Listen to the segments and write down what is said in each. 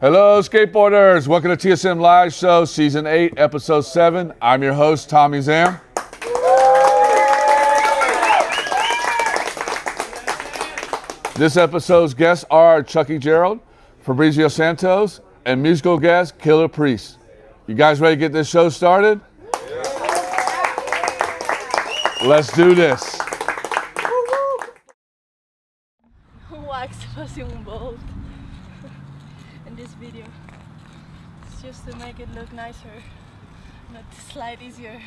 Hello, skateboarders. Welcome to TSM Live Show, Season 8, Episode 7. I'm your host, Tommie Zam. This episode's guests are Chucky, Gerold, Fabrizio, Santos, and musical guest, Killah. You guys ready to get this show started? Let's do this. Wax was yung bolt in this video. It's just to make it look nicer, not to slide easier.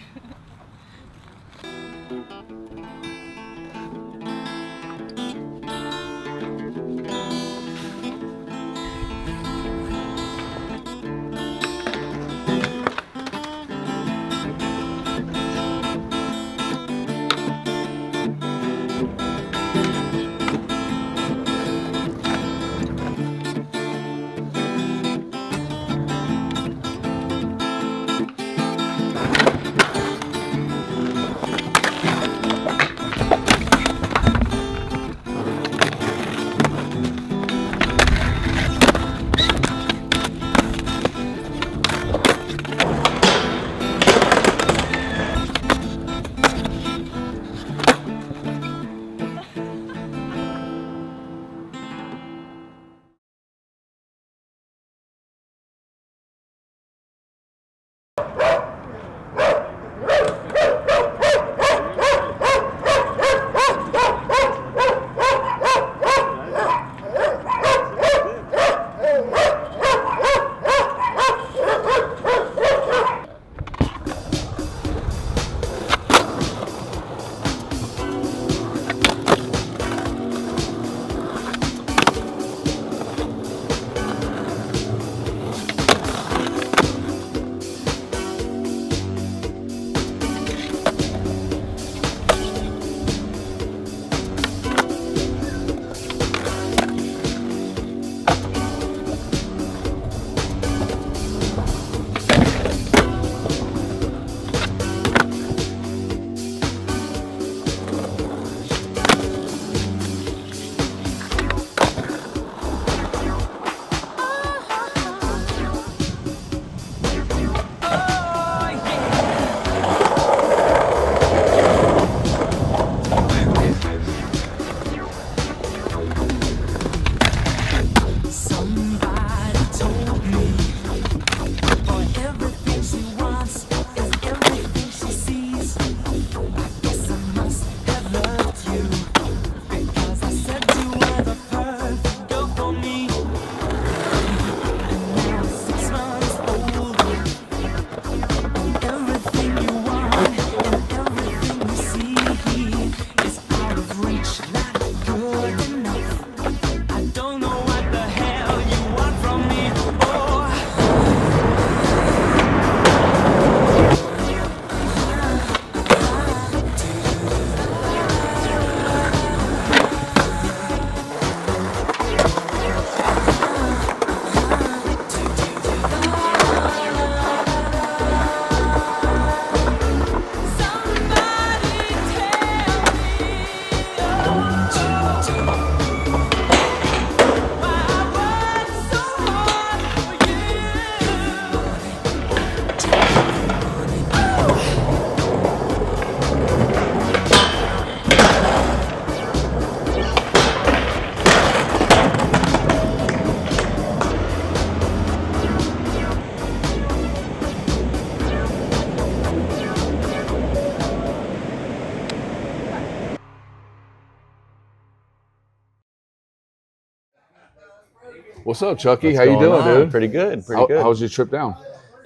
What's up, Chucky? How you doing, dude? Pretty good, pretty good. How was your trip down?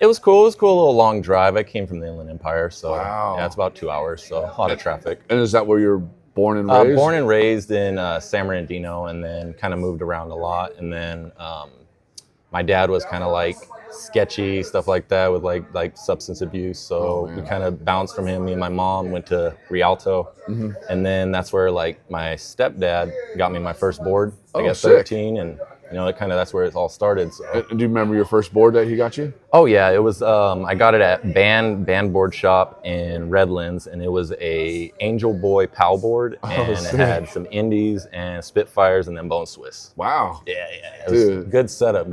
It was cool. It was cool. A little long drive. I came from the Inland Empire, so wow. Yeah, it's about 2 hours, so a lot of traffic. And is that where you're born and raised? Born and raised in San Bernardino, and then kind of moved around a lot. And then my dad was kind of like sketchy, stuff like that, with like substance abuse. So we kind of bounced from him. Me and my mom went to Rialto, and then that's where like my stepdad got me my first board. I guess 13, and you know, that's where it all started. So. And do you remember your first board that he got you? Oh yeah, it was. I got it at Band Board Shop in Redlands, and it was a Angel Boy PAL board, and it had some Indies and Spitfires, and then Bone Swiss. Wow. Yeah. It was good setup.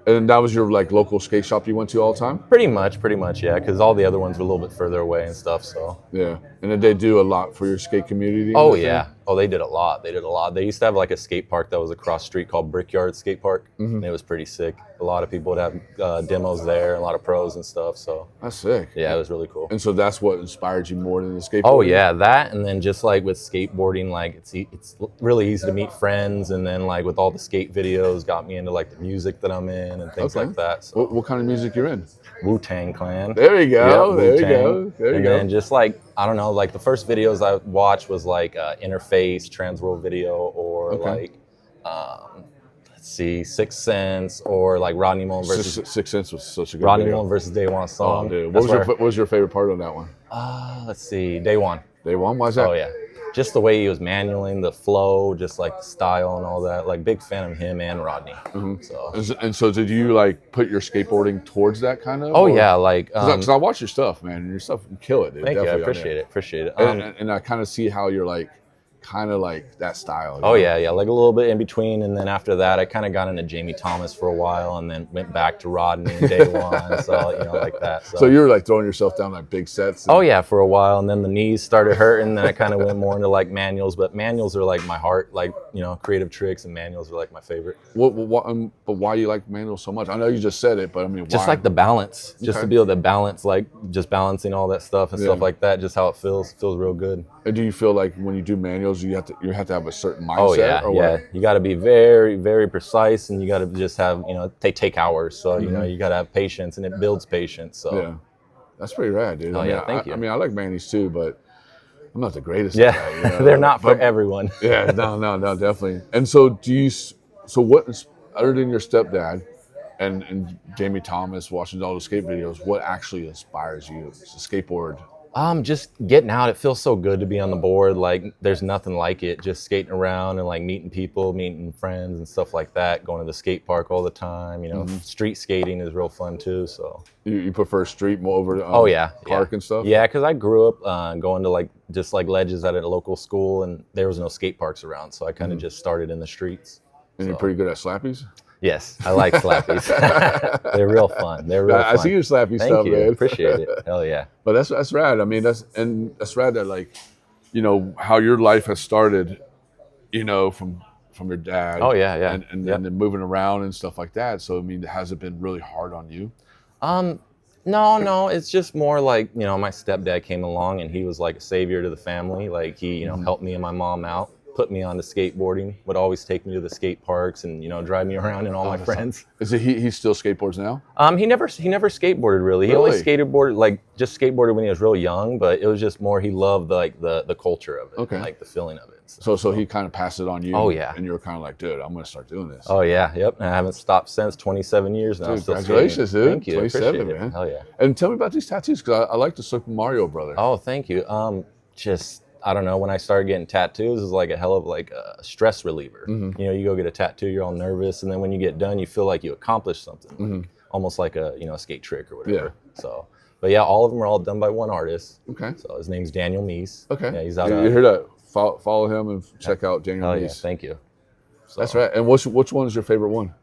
And that was your like local skate shop you went to all the time? Pretty much, yeah. Because all the other ones were a little bit further away and stuff. So. Yeah. And did they do a lot for your skate community? Oh yeah. Oh, they did a lot. They used to have like a skate park that was across the street called Brickyard Skate Park, and it was pretty sick. A lot of people would have demos there, a lot of pros and stuff. So that's sick. Yeah, it was really cool. And so that's what inspired you more than the skateboarding? Oh yeah, that, and then just like with skateboarding, like it's really easy to meet friends, and then like with all the skate videos, got me into like the music that I'm in and things like that. So. What kind of music you're in? Wu-Tang Clan. There you go. Yep, there you go. There you go. And then just like, I don't know, like the first videos I watched was like Interface, Transworld video, or like, let's see, 6 Sense, or like Rodney Mullen versus... 6 Sense was such a good Rodney video. Mullen versus Day One song. Oh, dude. What was your favorite part on that one? Let's see, Day One. Day One? Why is that? Oh, yeah. Just the way he was manualing, the flow, just like the style and all that. Like, big fan of him and Rodney. So. And so did you like put your skateboarding towards that kind of? Oh, yeah. Like, because I watch your stuff, man, and your stuff, you kill it, dude. Thank you. I appreciate it. And I kind of see how you're like, kind of like that style. Oh yeah, like a little bit in between, and then after that, I kind of got into Jamie Thomas for a while, and then went back to Rodney and Day One, so you know, like that. So you were like throwing yourself down like big sets. Oh yeah, for a while, and then the knees started hurting, and then I kind of went more into like manuals, but manuals are like my heart, like, you know, creative tricks, and manuals are like my favorite. But why you like manuals so much? I know you just said it, but I mean, why? Just like the balance, just to be able to balance, like just balancing all that stuff and stuff like that, just how it feels real good. And do you feel like when you do manuals, you have to have a certain mindset? Oh yeah, or yeah. What? You got to be very, very precise, and you got to just have, you know, they take hours, so you know, you got to have patience, and it builds patience. So yeah, that's pretty rad, dude. Oh yeah, thank you. I mean, I like manis too, but I'm not the greatest. Yeah, at that, you know? they're not for everyone. Yeah, no, definitely. And so so what, other than your stepdad and Jamie Thomas watching all the skate videos, what actually inspires you to skateboard? Just getting out. It feels so good to be on the board. Like, there's nothing like it. Just skating around and like meeting people, meeting friends and stuff like that. Going to the skate park all the time. You know, street skating is real fun too. So you prefer street more over park and stuff? Yeah, because I grew up going to like just like ledges at a local school, and there was no skate parks around, so I kind of just started in the streets. And you're pretty good at slappies? Yes, I like slappies. They're real fun. I see your slappy stuff, Thank you. man. Appreciate it. Hell yeah. But that's rad. I mean, that's rad that, like, you know, how your life has started, you know, from your dad. Oh yeah. And then moving around and stuff like that. So I mean, has it been really hard on you? No. It's just more like, you know, my stepdad came along, and he was like a savior to the family. Like, he, you know, helped me and my mom out. Put me onto skateboarding, would always take me to the skate parks and, you know, drive me around and all my friends. Is it he still skateboards now? He never skateboarded really. He only skateboarded, like, just skateboarded when he was real young, but it was just more, he loved like the culture of it, and, like the feeling of it. So he kind of passed it on you. Oh yeah. And you were kind of like, dude, I'm gonna start doing this. Oh yeah, yep. And I haven't stopped since. 27 years now. Dude, congratulations, dude. Thank you. 27, man. Hell yeah. And tell me about these tattoos, because I like the Super Mario brother. Oh, thank you. Just, I don't know, when I started getting tattoos, it was like a hell of like a stress reliever. You know, you go get a tattoo, you're all nervous, and then when you get done, you feel like you accomplished something, like, almost like a, you know, a skate trick or whatever. Yeah. So, but yeah, all of them are all done by one artist. Okay. So his name's Daniel Meese. Okay. Yeah, he's out. You hear that? Follow him and check out Daniel Meese. Yeah, thank you. So, that's right. And which one is your favorite one?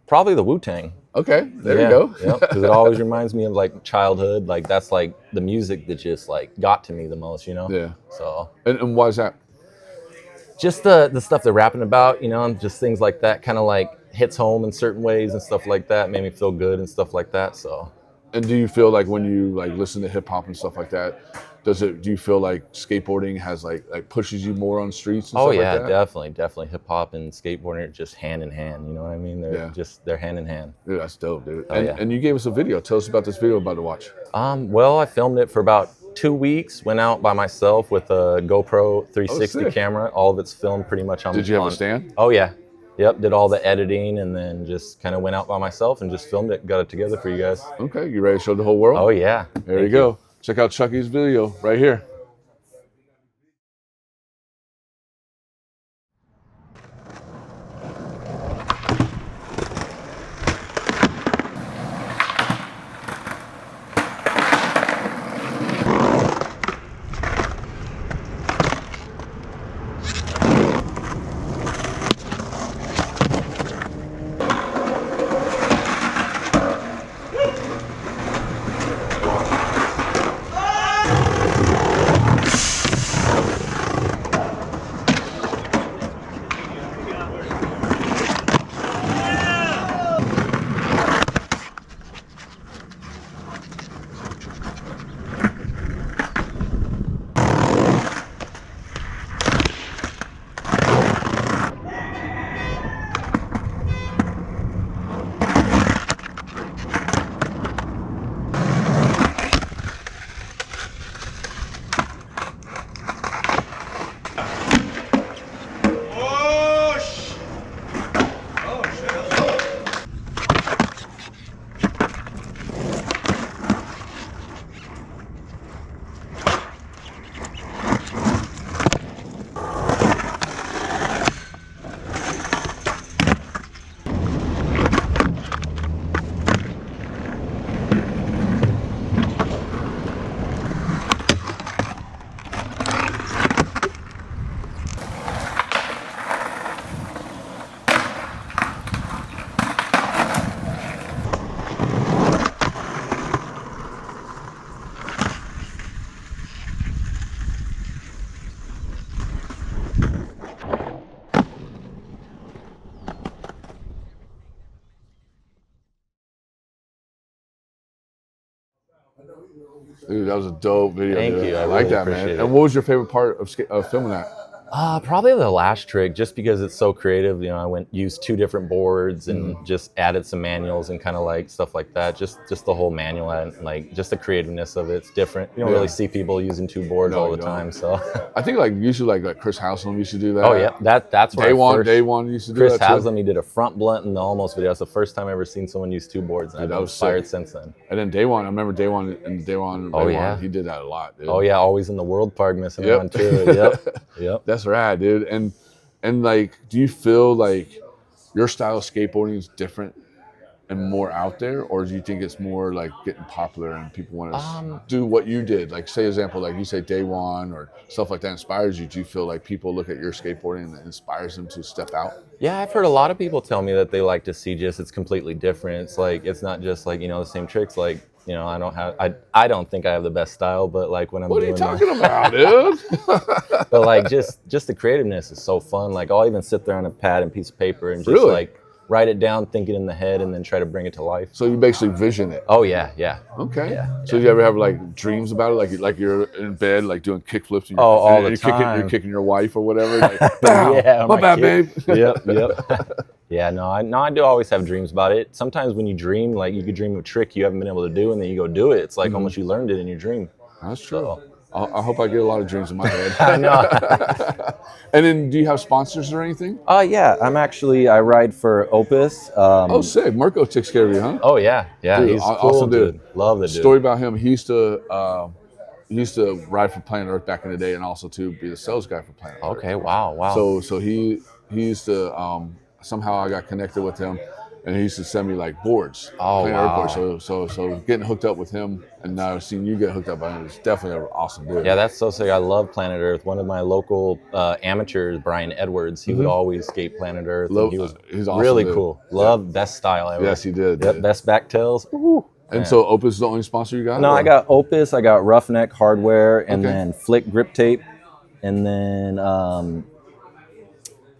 Probably the Wu-Tang. Okay, there you go. Yep, because it always reminds me of like childhood. Like, that's like the music that just like got to me the most, you know? Yeah. So. And why is that? Just the stuff they're rapping about, you know, and just things like that kind of like hits home in certain ways and stuff like that. Made me feel good and stuff like that. So. And do you feel like when you like listen to hip hop and stuff like that, do you feel like skateboarding has like pushes you more on streets and stuff like that? Definitely. Hip hop and skateboarding are just hand in hand. You know what I mean? They're hand in hand. Dude, that's dope, dude. Oh, and you gave us a video. Tell us about this video I'm about to watch. Well, I filmed it for about 2 weeks. Went out by myself with a GoPro 360 camera. All of it's filmed pretty much on. Did you have a stand? Oh yeah. Yep, did all the editing, and then just kind of went out by myself and just filmed it, got it together for you guys. Okay, you ready to show the whole world? Oh yeah. There you go. Check out Chucky's video right here. Dude, that was a dope video. Thank dude. you. I I like really that, man. appreciate it. And what was your favorite part of filming that? Probably the last trick, just because it's so creative. You know, I used 2 different boards and just added some manuals and kind of like stuff like that. Just the whole manual and like just the creativeness of it. It's different. You don't really see people using 2 boards all the time. So I think like usually like Chris Haslam used to do that. oh yeah, that's where Day one used to do Chris that too. Haslam, he did a front blunt in the almost video. That's the first time I've ever seen someone use 2 boards, and I've been inspired since then. And then Day One, I remember Day One, he did that a lot, dude. Oh yeah, always in the World Park messing around too. Yep. That's rad, dude. And like, do you feel like your style of skateboarding is different and more out there, or do you think it's more like getting popular and people want to do what you did? Like, say, example, like you say Day One or stuff like that inspires you. Do you feel like people look at your skateboarding and it inspires them to step out? Yeah, I've heard a lot of people tell me that they like to see it's completely different. It's like, it's not just like, the same tricks. Like, I don't think I have the best style, but like when I'm doing what are you talking about, dude? But like just the creativeness is so fun. Like I'll even sit there on a pad and piece of paper and just like write it down, think it in the head, and then try to bring it to life. So you basically vision it. Oh yeah. Okay. Yeah. So do you ever have like dreams about it, like you're in bed, like doing kickflips? All the time. You're kicking your wife or whatever. Like, yeah, my bad, babe. Yep. Yeah, no, I do always have dreams about it. Sometimes when you dream, like you could dream of a trick you haven't been able to do, and then you go do it. It's like almost you learned it in your dream. That's true. So, I hope I get a lot of dreams in my head. I know. And then, do you have sponsors or anything? Yeah, I ride for Opus. Oh, sick. Marco takes care of you, huh? Oh yeah, dude, he's cool, dude. Love the dude. Story about him. He used to ride for Planet Earth back in the day, and also to be the sales guy for Planet Earth. Okay, wow. So he used to somehow I got connected with him, and he used to send me like boards. Oh, wow. Boards. So getting hooked up with him, and now seeing you get hooked up by him is definitely an awesome dude. Yeah, that's so sick. I love Planet Earth. One of my local amateurs, Brian Edwards, he would always skate Planet Earth. And he was awesome, really dude. cool. Love best style ever. Yes, he did. Yep, best back tails. Ooh. And so Opus is the only sponsor you got? No, I got Opus, I got RoughNeck hardware, and then Flick grip tape, and then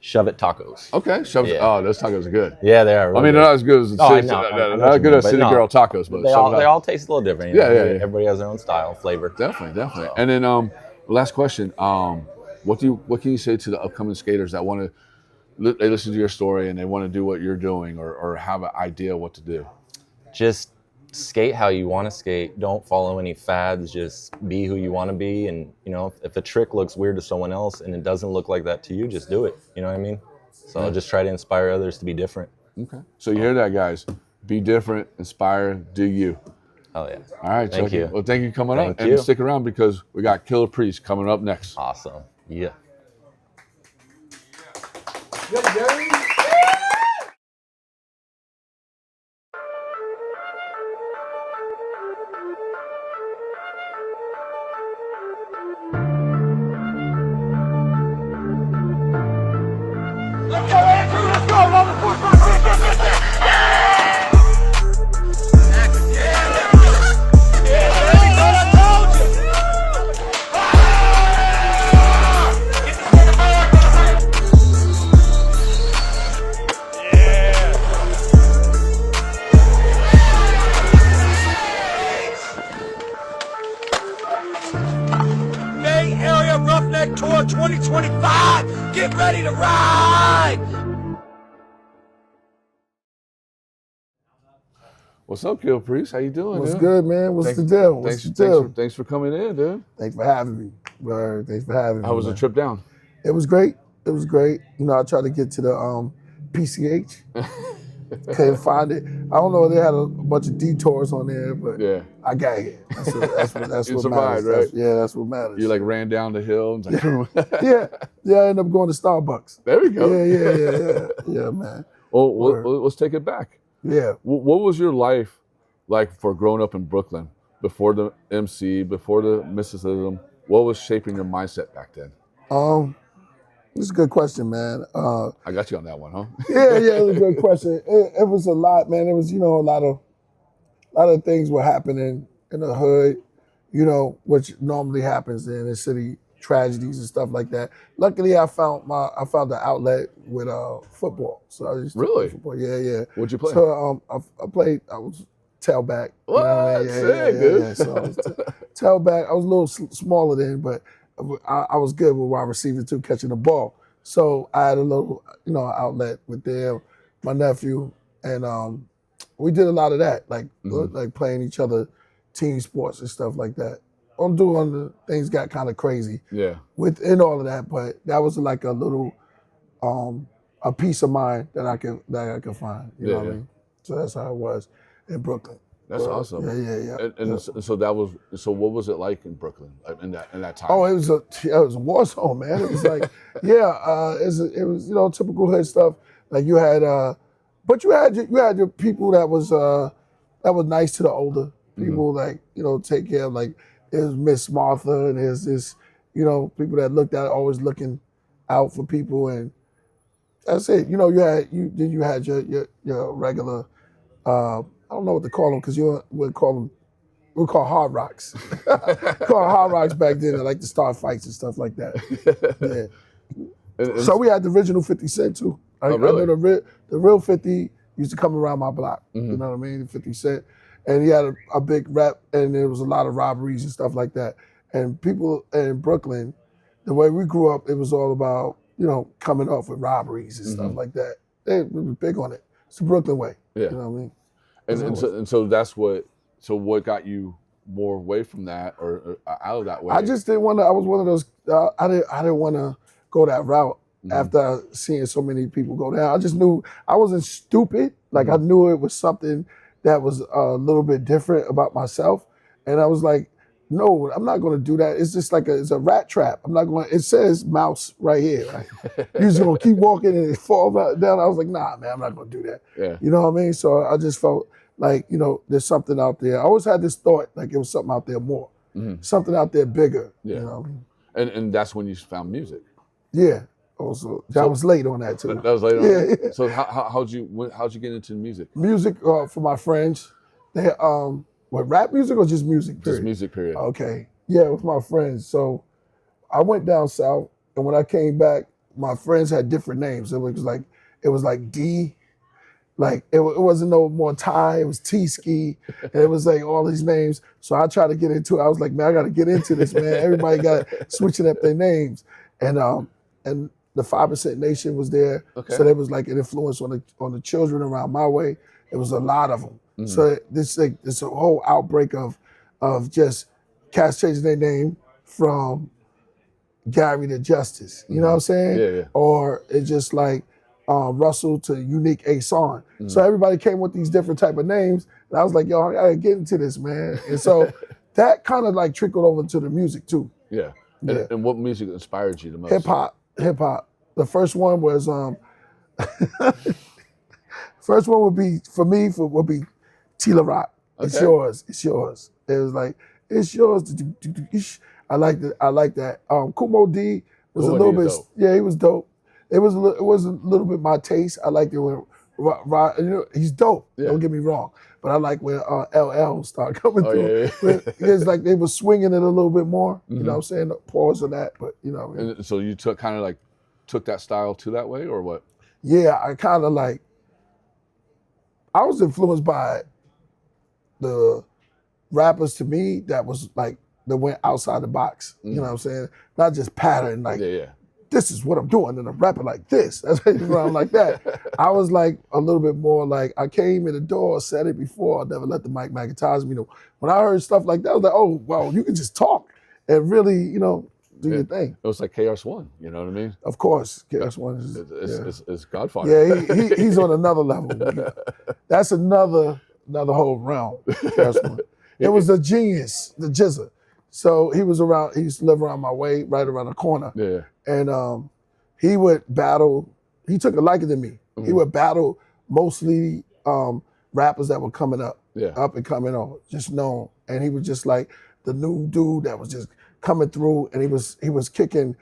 Shove It tacos. Okay, Shove It. Oh, those tacos are good. Yeah, they are. Really they're not as good as not City Girl tacos, but they all taste a little different. Yeah. Everybody has their own style, flavor. Definitely. So. And then last question. What can you say to the upcoming skaters that want to they listen to your story and they want to do what you're doing or have an idea what to do? Just skate how you want to skate. Don't follow any fads. Just be who you want to be. And if a trick looks weird to someone else and it doesn't look like that to you, just do it. You know what I mean? So just try to inspire others to be different. Okay. So you hear that, guys? Be different, inspire, do you. Oh yeah. All right, Thank Chucky. you. Well, thank you for coming up. And stick around because we got Killah Priest coming up next. Awesome. Yeah. RoughNeck Tour 2025. Get ready to ride. What's up, Killah Priest? How you doing? What's dude? good, man? What's the deal? Thanks for coming in, dude. Thanks for having me. Word. Thanks for having me. How was the trip down? It was great. I tried to get to the PCH. Couldn't find it. I don't know. They had a bunch of detours on there, but I got here. That's what survived, matters. right? That's what matters. You like ran down the hill and like, yeah. I ended up going to Starbucks. There we go. Yeah, man. Well, let's take it back. Yeah. What was your life like for growing up in Brooklyn before the MC, before the mysticism? What was shaping your mindset back then? It's a good question, man. I got you on that one, huh? Yeah, it was a good question. It was a lot, man. It was, a lot of things were happening in the hood, which normally happens in the city, tragedies and stuff like that. Luckily, I found the outlet with football. So I used to play football. Yeah. What'd you play? So I tailback. What? You know what I mean? Sick, dude. Yeah. So I was tailback. I was a little smaller then, but I was good with wide receiver too, catching the ball. So I had a little, outlet with them, my nephew, and we did a lot of that, like playing each other team sports and stuff like that. I'm doing the things got kind of crazy. Yeah. Within all of that, but that was like a little a peace of mind that I could find. You know what I mean? So that's how it was in Brooklyn. That's awesome. Yeah. And so what was it like in Brooklyn in that time? Oh, it was a war zone, man. It was like, it was typical hood stuff. Like you had, but you had your people that was nice to the older people, like take care of, like there's Miss Martha and there's this people that looked out, always looking out for people, and that's it. You had your regular. I don't know what to call them because we call hard rocks. Call hard rocks back then. They like to start fights and stuff like that. Yeah. So we had the original 50 Cent too. Really? I know the real 50 used to come around my block. You know what I mean? 50 Cent, and he had a big rep, and there was a lot of robberies and stuff like that. And people in Brooklyn, the way we grew up, it was all about coming off with robberies and stuff like that. They were big on it. It's the Brooklyn way. Yeah. You know what I mean? So that's what. So what got you more away from that or out of that way? I just didn't want to. I was one of those. I didn't want to go that route after seeing so many people go down. I just knew I wasn't stupid. Like I knew it was something that was a little bit different about myself, and I was like, no, I'm not going to do that. It's just like it's a rat trap. I'm not going. It says mouse right here. Right? You're just going to keep walking and it fall down. I was like, nah, man, I'm not going to do that. Yeah. You know what I mean? So I just felt like, there's something out there. I always had this thought, like it was something out there more, something out there bigger. Yeah. You know? And that's when you found music. Yeah. Also, I was late on that too. That was late on that? Yeah. So how'd you get into music? Music for my friends. They what, rap music or just music? Period? Just music, period. Okay. Yeah, with my friends. So I went down south, and when I came back, my friends had different names. It was like D. Like it wasn't no more Ty, it was T-Ski, and it was like all these names. So I tried to get into it. I was like, man, I got to get into this, man. Everybody got switching up their names, and the 5% Nation was there, so there was like an influence on the children around my way. It was a lot of them. So this a whole outbreak of just cats changing their name from Gary to Justice. You know what I'm saying? Yeah. Or it's just like Russell to Unique Ason. So everybody came with these different type of names, and I was like, yo, I gotta get into this, man. And so that kind of like trickled over to the music too. Yeah. And what music inspired you the most? Hip hop. The first one was first one would be for me would be Tila Rock. It's yours. It was like, it's yours. I like that. Kumo D was a little bit. Yeah, he was dope. It was a little bit my taste. I liked it when he's dope. Yeah. Don't get me wrong, but I like when LL started coming through. Yeah. It's like they were swinging it a little bit more. You know what I'm saying? Pause on that, but you know. And so you took that style to that way, or what? Yeah, I kind of like. I was influenced by the rappers to me that was like that went outside the box. You know what I'm saying? Not just pattern like. Yeah. This is what I'm doing, and I'm rapping like this. That's around like that. I was like a little bit more like, I came in the door, said it before, I never let the mic magnetize me. When I heard stuff like that, I was like, oh, well, you can just talk and really, do your thing. It was like KRS-One, you know what I mean? Of course, KRS-One is Godfather. Yeah, he's on another level. That's another whole realm, KRS-One. It was the genius, the jizzer. So he used to live around my way, right around the corner. Yeah. And he would battle, he took a liking to me. He would battle mostly rappers that were coming up, up and coming on, just known. And he was just like the new dude that was just coming through, and he was kicking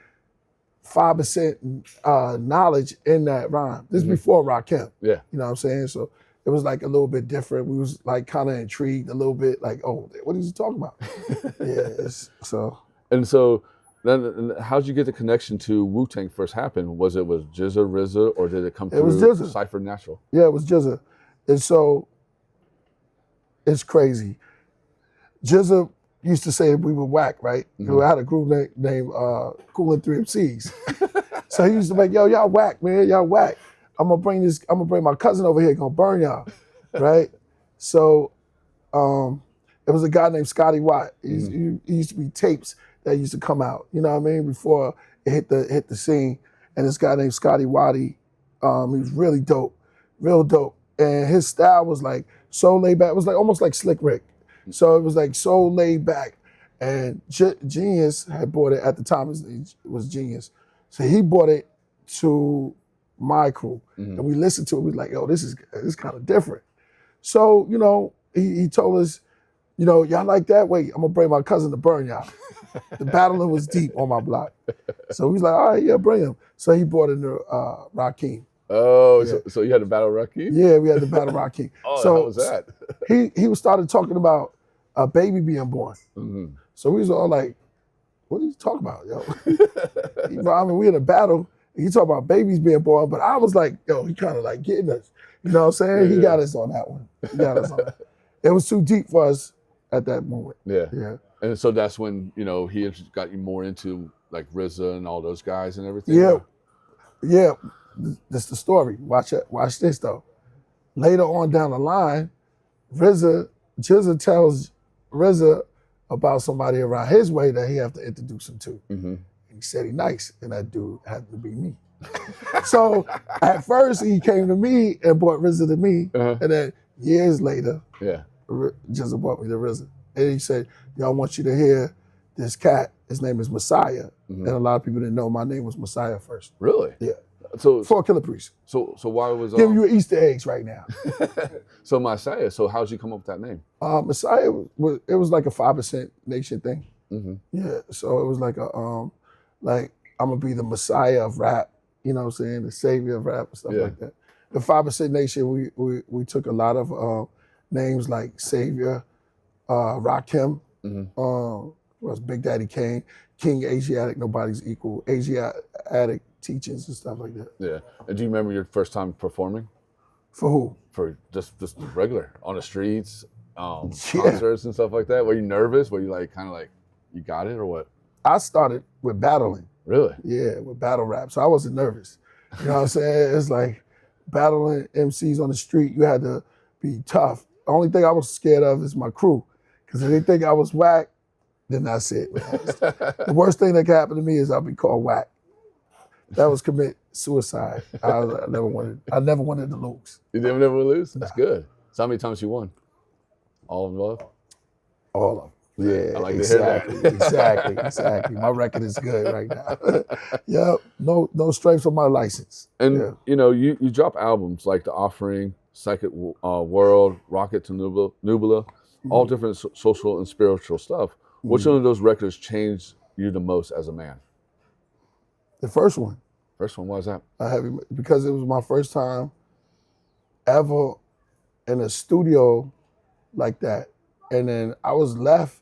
5% knowledge in that rhyme. This is before Rakim. Yeah. You know what I'm saying? So it was like a little bit different. We was like kind of intrigued a little bit, like, oh, what is he talking about? So. And so then how'd you get the connection to Wu-Tang first happen? Was it with Jizza, RZA, or did it come through Cypher Natural? Yeah, it was Jizza. And so it's crazy. Jizza used to say we were whack, right? Mm-hmm. I had a group named Cool and 3 MCs. So he used to make, yo, y'all whack, man, y'all whack. I'm gonna bring my cousin over here, gonna burn y'all, right? So it was a guy named Scotty Watt. He used to be tapes that used to come out, you know what I mean, before it hit the scene. And this guy named Scotty Waddy, he was really dope, real dope. And his style was like so laid back. It was like almost like Slick Rick. So it was like so laid back. And Genius had bought it at the time. It was Genius. So he brought it to my crew, and we listened to it. We was like, yo, this is kind of different. So, you know, he told us, you know, y'all like that? Wait, I'm gonna bring my cousin to burn y'all. The battling was deep on my block. So we was like, all right, yeah, bring him. So he brought in the Rakim. Oh, Yeah. so you had to battle Rakim? Yeah, we had to battle Rakim. Oh, so how was that? he started talking about a baby being born. So we was all like, what are you talking about, yo? I mean, we in a battle, and he talking about babies being born, but I was like, yo, he kind of like getting us. You know what I'm saying? He got us on that one. He got us on that. It was too deep for us at that moment. Yeah. And so that's when, you know, he got you more into like RZA and all those guys and everything? Yeah. That's the story. Watch this though. Later on down the line, Jizza tells RZA about somebody around his way that he have to introduce him to. And he said he nice, and that dude had to be me. So at first he came to me and brought RZA to me, and then years later, Jizza brought me to RZA. And he said, yo, I want you to hear this cat. His name is Messiah. And a lot of people didn't know my name was Messiah first. Really? Yeah. So for Killah Priest. So why was giving you Easter eggs right now? So Messiah. So how'd you come up with that name? Messiah was like a 5% Nation thing. Yeah. So it was like like I'm gonna be the Messiah of rap. You know what I'm saying? The savior of rap and stuff like that. The 5% Nation, we took a lot of names like Savior, Rakim, was Big Daddy Kane, King Asiatic, Nobody's Equal, Asiatic teachings and stuff like that. Yeah. And do you remember your first time performing? For who? For just regular, on the streets, concerts and stuff like that? Were you nervous? Were you like kind of like, you got it or what? I started with battling. Really? Yeah, with battle rap. So I wasn't nervous. You know what I'm saying? It's like battling MCs on the street, you had to be tough. The only thing I was scared of is my crew. Because if they think I was whack, then that's it. The worst thing that could happen to me is I'll be called whack. That was commit suicide. I never wanted to lose. You never lose? That's good. So how many times you won? All of them? All of them. Yeah, I like to hear that. Exactly. My record is good right now. Yep, no stripes on my license. And you know, you drop albums like The Offering, Psychic World, Rocket to Nubula, all different social and spiritual stuff. Which one of those records changed you the most as a man? The first one. First one, why is that? Because it was my first time ever in a studio like that. And then I was left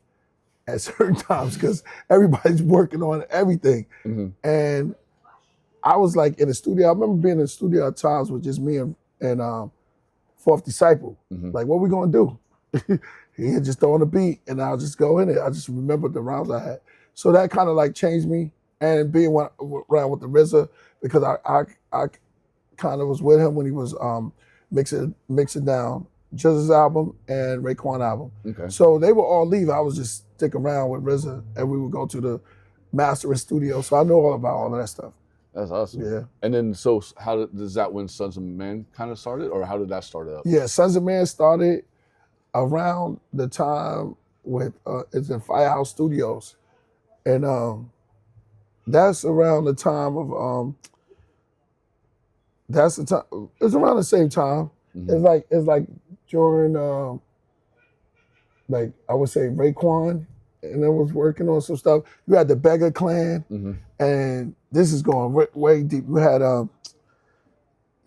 at certain times because everybody's working on everything. And I was like in the studio. I remember being in the studio at times with just me and Fourth Disciple. Like, what we gonna do? He had just thrown a beat and I'll just go in it. I just remembered the rounds I had. So that kind of like changed me. And being around with the RZA, because I kind of was with him when he was mixing down Jizza's album and Raekwon album. Okay. So they would all leave. I was just stick around with RZA and we would go to the mastering studio. So I know all about all of that stuff. That's awesome. Yeah. And then so does that when Sons of Man kind of started, or how did that start up? Yeah, Sons of Man started around the time with it's in Firehouse Studios. And that's around the time of it's around the same time. It's like during like I would say Raekwon, and then was working on some stuff. You had the Beggar Clan, and this is going way deep. You had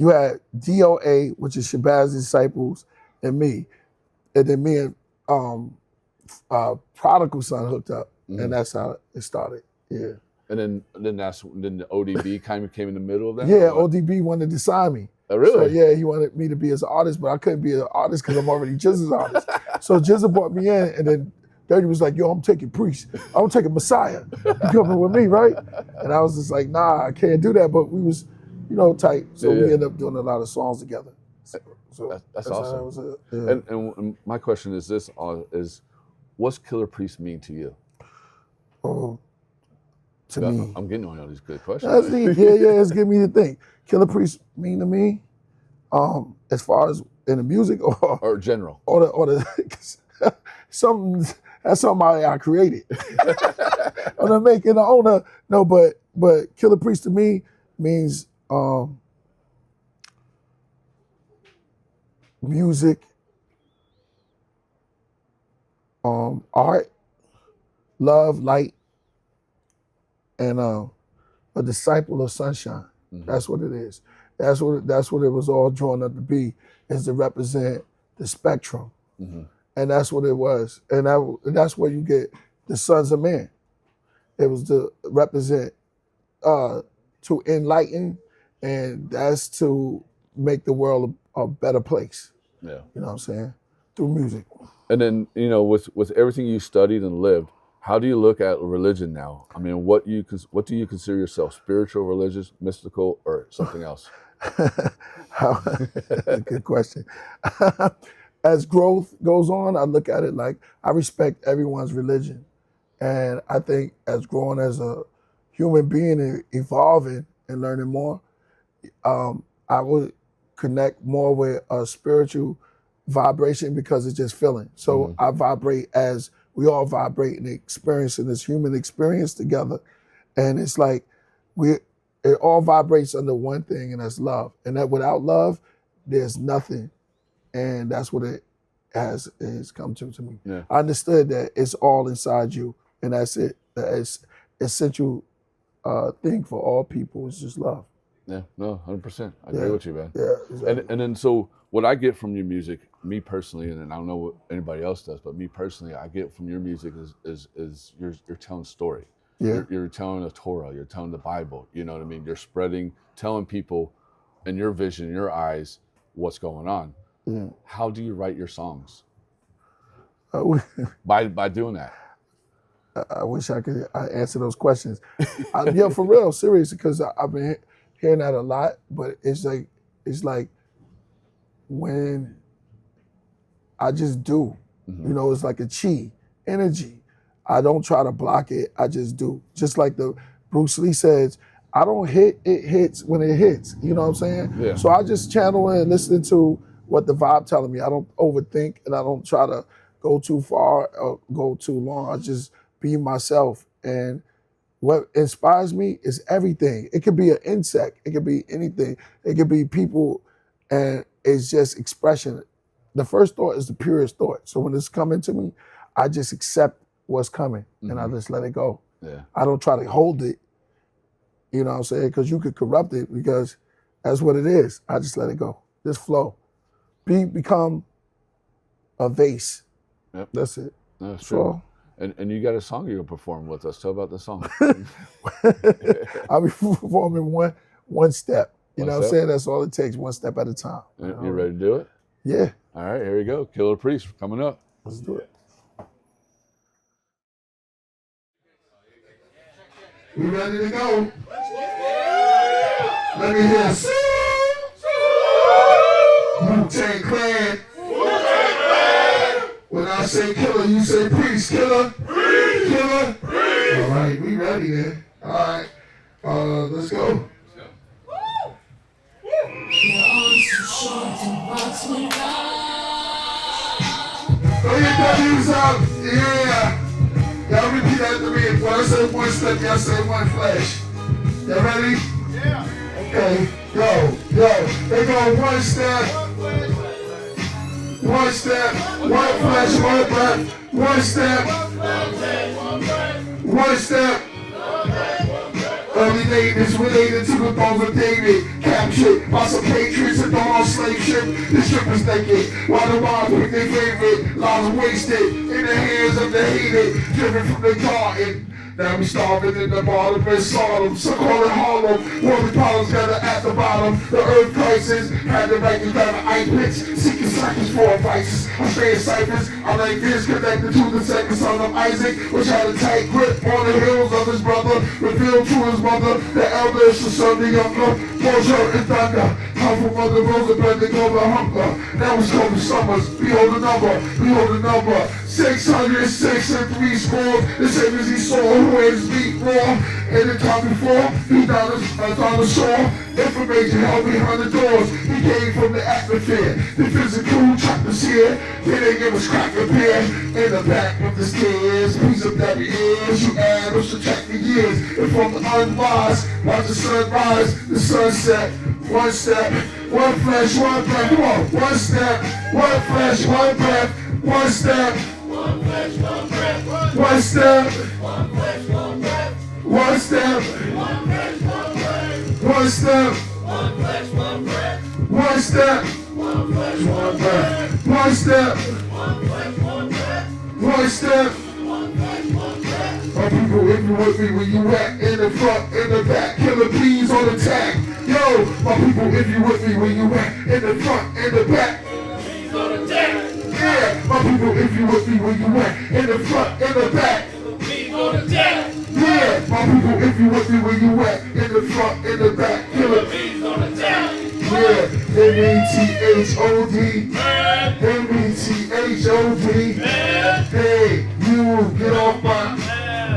DOA, which is Shabazz Disciples, and me. And then me and Prodigal Son hooked up, and that's how it started. Yeah. And then the ODB kind of came in the middle of that? Yeah, ODB wanted to sign me. Oh, really? So yeah, he wanted me to be his artist, but I couldn't be an artist because I'm already Jizz's artist. So Jizza brought me in, and then Dirty was like, yo, I'm taking Priest. I'm taking Messiah. You coming with me, right? And I was just like, nah, I can't do that. But we was, you know, tight. So we ended up doing a lot of songs together. So that's awesome. Was And my question is this: what's Killer Priest mean to you? Oh, to me, I'm getting on all these good questions. That's deep. Yeah, it's giving me to think. Killer Priest mean to me, as far as in the music or general, or the something that's something I created. Or the making the owner. No, but Killer Priest to me means music, art, love, light, and a disciple of sunshine. Mm-hmm. That's what it is. That's what it was all drawn up to be, is to represent the spectrum. Mm-hmm. And that's what it was. And that's where you get the sons of men. It was to represent, to enlighten, and that's to make the world a better place. Yeah. You know what I'm saying? Through music. And then, you know, with everything you studied and lived, how do you look at religion now? I mean, what do you consider yourself? Spiritual, religious, mystical, or something else? That's a good question. As growth goes on, I look at it like I respect everyone's religion. And I think as growing as a human being and evolving and learning more, I would connect more with a spiritual vibration because it's just feeling. So I vibrate as we all vibrate and experiencing this human experience together. And it's like it all vibrates under one thing, and that's love. And that without love, there's nothing. And that's what it has come to me. Yeah. I understood that it's all inside you, and that's it. The essential thing for all people is just love. Yeah, no, 100%. I agree with you, man. Yeah, exactly. And then so what I get from your music, me personally, and I don't know what anybody else does, but me personally, I get from your music is you're telling story. Yeah. You're telling the Torah, you're telling the Bible, you know what I mean? You're telling people in your vision, in your eyes, what's going on. Yeah. How do you write your songs? By doing that. I wish I could answer those questions. Yeah, for real, serious, because I've been hearing that a lot, but it's like when I just do, you know, it's like a chi, energy. I don't try to block it, I just do. Just like the Bruce Lee says, I don't hit, it hits when it hits, you know what I'm saying? Yeah. So I just channel and listen to what the vibe telling me. I don't overthink, and I don't try to go too far or go too long. I just be myself. And what inspires me is everything. It could be an insect, it could be anything, it could be people, and it's just expression. The first thought is the purest thought. So when it's coming to me, I just accept what's coming, and I just let it go. Yeah. I don't try to hold it, you know what I'm saying? Because you could corrupt it, because that's what it is. I just let it go. Just flow. Become a vase. Yep. That's it. That's true. And you got a song you're gonna perform with us. Tell about the song. I'll be performing one step. You know what I'm saying? That's all it takes, one step at a time. You ready to do it? Yeah. All right, here we go. Killer Priest coming up. Let's do it. We ready to go? Let me hear Wu-Tang Clan. When I say killer, you say priest. Killer. Priest. Killer. Priest. All right, we ready then. All right, let's go. Throw your W's up. Yeah. Y'all repeat after me. When I say one step, y'all say one flash. Y'all ready? Yeah. Okay. Yo. They go one step. One step, one flash, one breath, one step, one step. Early natives related to the bones of David, captured by some patriots and on slave ship. The strippers naked, while the mob pick their favorite. Lives wasted in the hands of the hated, driven from the garden. Now we starving in the bottom and Sodom, so call it Harlem. Worldly problems gather at the bottom. The earth crisis had the right to down the ice pits, seeking cycles for advice. I stay in ciphers. I like this connected to the second son of Isaac, which had a tight grip on the heels of his brother, revealed to his mother. The elder is the son, the younger, Mojo and thunder. Powerful mother Rosa blending over hunger. Now it's cold summers. Behold the number. Behold the number. 606 and 3 score. The same as he saw who had his beat raw. And the time before, he down the shore. Information held behind the doors. He came from the atmosphere. The physical trapped us here. Then they give us crack a beer. In the back of the stairs. Piece of that ears. You add or subtract the years. And from the unwise, watch the sun rise. The sunset. One step. One flesh, one breath. Come on. One step. One flesh, one breath. One step. One flesh, one breath. One step. One flesh, one breath. One step. One flesh, one breath. One step. One flesh, one breath. One step. One flesh, one breath. One step. One flesh, one breath. One step. One flesh, one breath. My people, if you with me, where you at? In the front, in the back, killer bees on attack. Yo, my people, if you with me, where you at? In the front, in the back. Bees on attack. Yeah, my people, if you with me, where you at? In the front, in the back. Bees on attack. Yeah, my people, if you with me, where you at? In the front, in the back, killer bees on attack. Yeah, MEIDA. MEIDA. Hey, you get off my.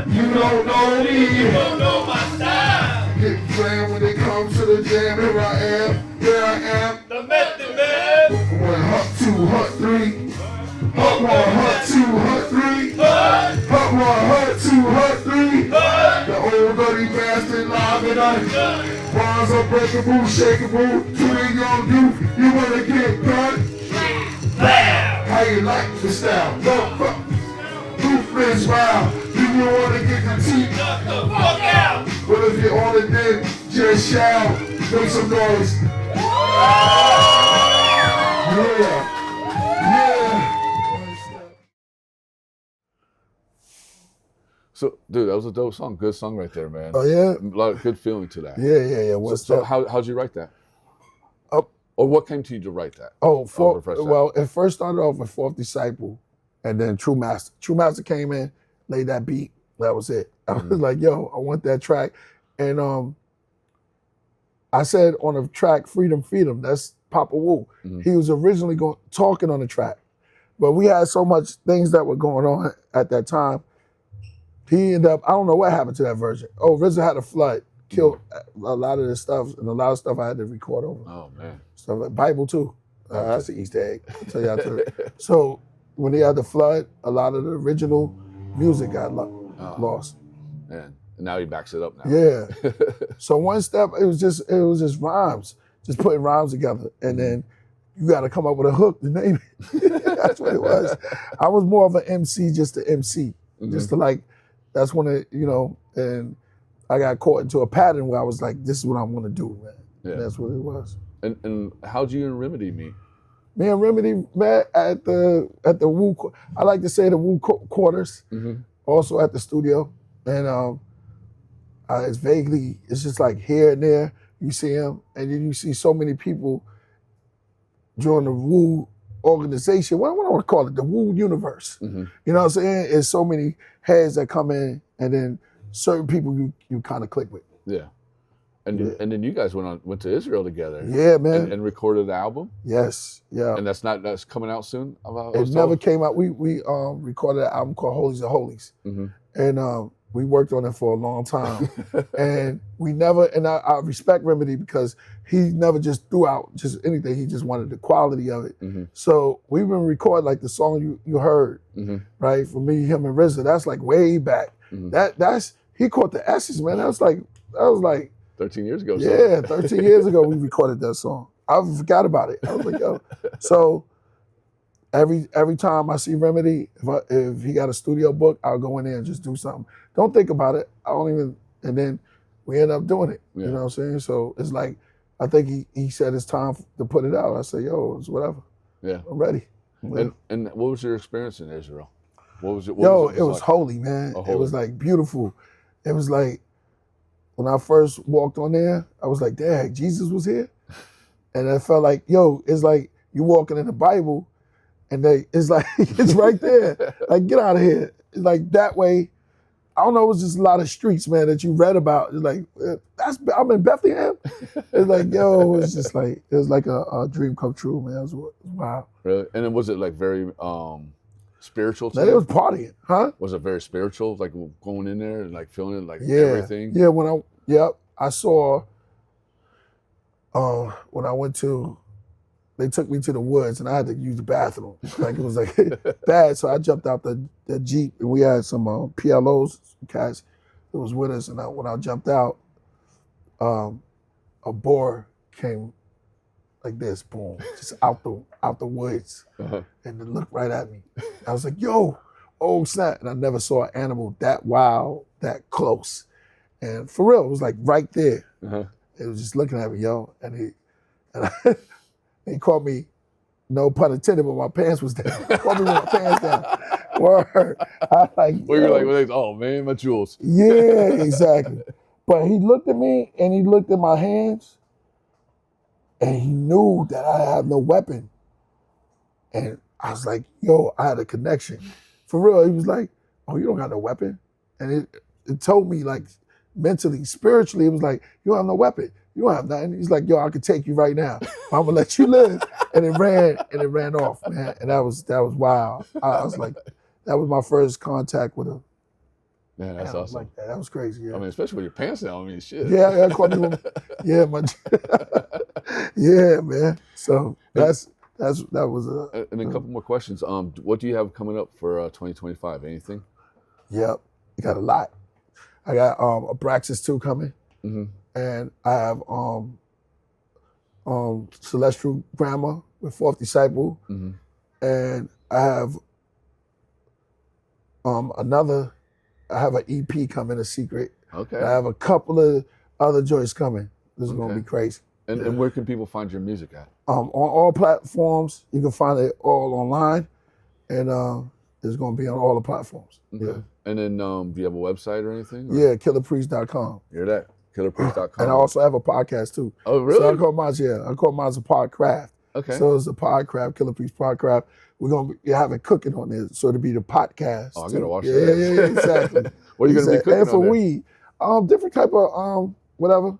You don't know me. You don't know my style. Get slammed when they come to the jam. Here I am. Here I am. The method man. 1, hut 2, hut 3. Hut 1, hut 2, hut 3. Hut 1, hut 2, hut 3. The old dirty bastard live and I. Bonds unbreakable, shakeable. To the young youth, you wanna get cut? How you like the style? Ruthless smile. You wanna get the teeth? Knock the fuck out! But if you're on it, then just shout. Make some noise. Yeah. So, dude, that was a dope song. Good song right there, man. Oh, yeah? A lot of good feeling to that. Yeah. So how'd you write that? Or what came to you to write that? Well, it first started off with Fourth Disciple and then True Master. True Master came in, laid that beat. That was it. I was like, yo, I want that track. And I said on the track, Freedom, that's Papa Wu. He was originally talking on the track. But we had so much things that were going on at that time. He ended up, I don't know what happened to that version. Oh, RZA had a flood, killed a lot of this stuff, and a lot of stuff I had to record over. Oh, man. Stuff like Bible, too. That's an Easter egg. I'll tell you after. So when he had the flood, a lot of the original music got lost. Man, and now he backs it up now. Yeah. So one step, it was just rhymes, just putting rhymes together, and then you got to come up with a hook to name it. That's what it was. I was more of an MC, just to MC, just to like. That's when it, and I got caught into a pattern where I was like, this is what I want to do, man. Yeah. And that's what it was. And how'd you and Remedy meet? Me and Remedy met at the Wu. I like to say the Wu quarters. Also at the studio, and it's just like here and there. You see him, and then you see so many people join the Wu organization. What do I want to call it? The Wu universe. You know what I'm saying? It's so many heads that come in, and then certain people you kind of click with. Yeah. And then you guys went to Israel together. Yeah, man. And recorded the album. Yes, yeah. And that's coming out soon. It never came out. We recorded an album called Holies of Holies, and we worked on it for a long time. And we never. And I respect Remedy because he never just threw out just anything. He just wanted the quality of it. So we've been recording like the song you heard, right? For me, him, and RZA. That's like way back. That's he caught the essence, man. That was like 13 years ago. Yeah, 13 years ago we recorded that song. I forgot about it. I was like, yo. So every time I see Remedy, if he got a studio book, I'll go in there and just do something. Don't think about it. I don't even, and then we end up doing it. You know what I'm saying? So it's like, I think he said it's time to put it out. I said, yo, it's whatever. Yeah. I'm ready. And what was your experience in Israel? What was it? It was holy, man. Holy. It was like beautiful. it was like, when I first walked on there, I was like, dang, Jesus was here? And I felt like, yo, it's like you walking in the Bible and it's like, it's right there. Like, get out of here. It's like that way. I don't know, it was just a lot of streets, man, that you read about. It's like, I'm in Bethlehem? It's like, yo, it was like a dream come true, man. It was wow. Really? And then was it like very spiritual? Man, it was partying, huh? Was it very spiritual, like going in there and like feeling it, like everything? Yeah, I saw, when I went they took me to the woods and I had to use the bathroom. Like, it was like bad. So I jumped out the Jeep and we had some PLOs, cats that was with us. And when I jumped out, a boar came like this, boom, just out the woods. And it looked right at me. I was like, yo, oh snap. And I never saw an animal that wild, that close. And for real, it was like right there. It was just looking at me, yo. And he caught me, no pun intended, but my pants was down. He caught me with my pants down. Word. I like, well, you're like, oh man, my jewels. Yeah, exactly. But he looked at me and he looked at my hands and he knew that I had no weapon. And I was like, yo, I had a connection. For real, he was like, oh, you don't got no weapon? And it told me, like, mentally, spiritually, it was like, you don't have no weapon. You don't have nothing. He's like, yo, I could take you right now. I'm gonna let you live. And it ran off, man. And that was wild. I was like, that was my first contact with him. Man, that's awesome. Like that was crazy. Yeah. I mean, especially with your pants down. I mean, shit. Yeah, caught me with, yeah, yeah, man. So that was and then a couple more questions. What do you have coming up for 2025? Anything? Yep, you got a lot. I got Abraxas 2 coming. And I have Celestial Grammar with Fourth Disciple. And I have I have an EP coming, a secret. Okay. And I have a couple of other joints coming. This is gonna be crazy. And where can people find your music at? On all platforms. You can find it all online. And it's gonna be on all the platforms. Okay. Yeah. And then do you have a website or anything? Or? Yeah, KillahPriest.com. Hear that? KillahPriest.com. And I also have a podcast too. Oh, really? So I call mine a Podcraft. Okay. So it's a Podcraft, Killah Priest Podcraft. We're gonna be having cooking on there, so it'll be the podcast. Oh, I gotta watch that. Yeah, exactly. What are you gonna be cooking and for on there? weed, different type of whatever.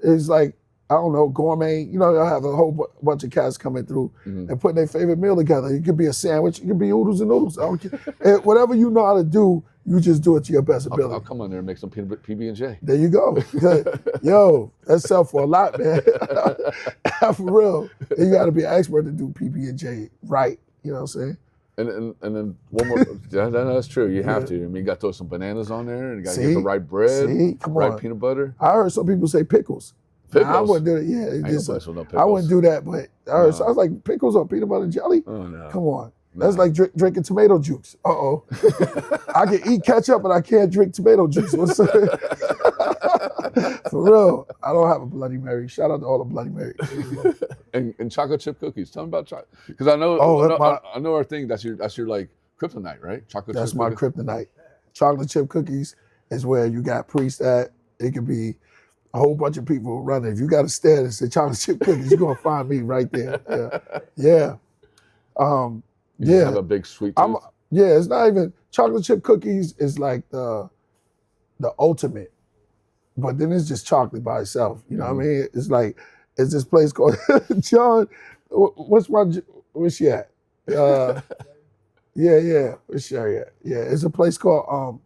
It's like, I don't know, gourmet. You know, I have a whole bunch of cats coming through and putting their favorite meal together. It could be a sandwich, it could be oodles and noodles. I don't care. And whatever you know how to do, you just do it to your best ability. I'll come on there and make some PB&J. There you go. Yo, that's sell for a lot, man. For real. You got to be an expert to do PB&J right. You know what I'm saying? And then one more. That's true. You have to. I mean, you got to throw some bananas on there, and you got to get the right bread, right peanut butter. I heard some people say pickles. Pickles? I wouldn't do it. Yeah, I wouldn't do that. But I heard, so I was like, pickles on peanut butter and jelly? Oh no! Come on. That's like drinking tomato juice. Uh-oh. I can eat ketchup, but I can't drink tomato juice. What's For real, I don't have a Bloody Mary. Shout out to all the Bloody Marys. and chocolate chip cookies. Tell me about chocolate. Because I know our thing. That's your like kryptonite, right? Chocolate. That's chip my cookies. kryptonite. Chocolate chip cookies is where you got Priest at. It could be a whole bunch of people running. If you got a stand and say chocolate chip cookies, you're gonna find me right there. Yeah. You just have a big sweet tooth. It's not even chocolate chip cookies is like the ultimate, but then it's just chocolate by itself. You know what I mean? It's like it's this place called John. Where's she at? Where's she at? Yeah, it's a place called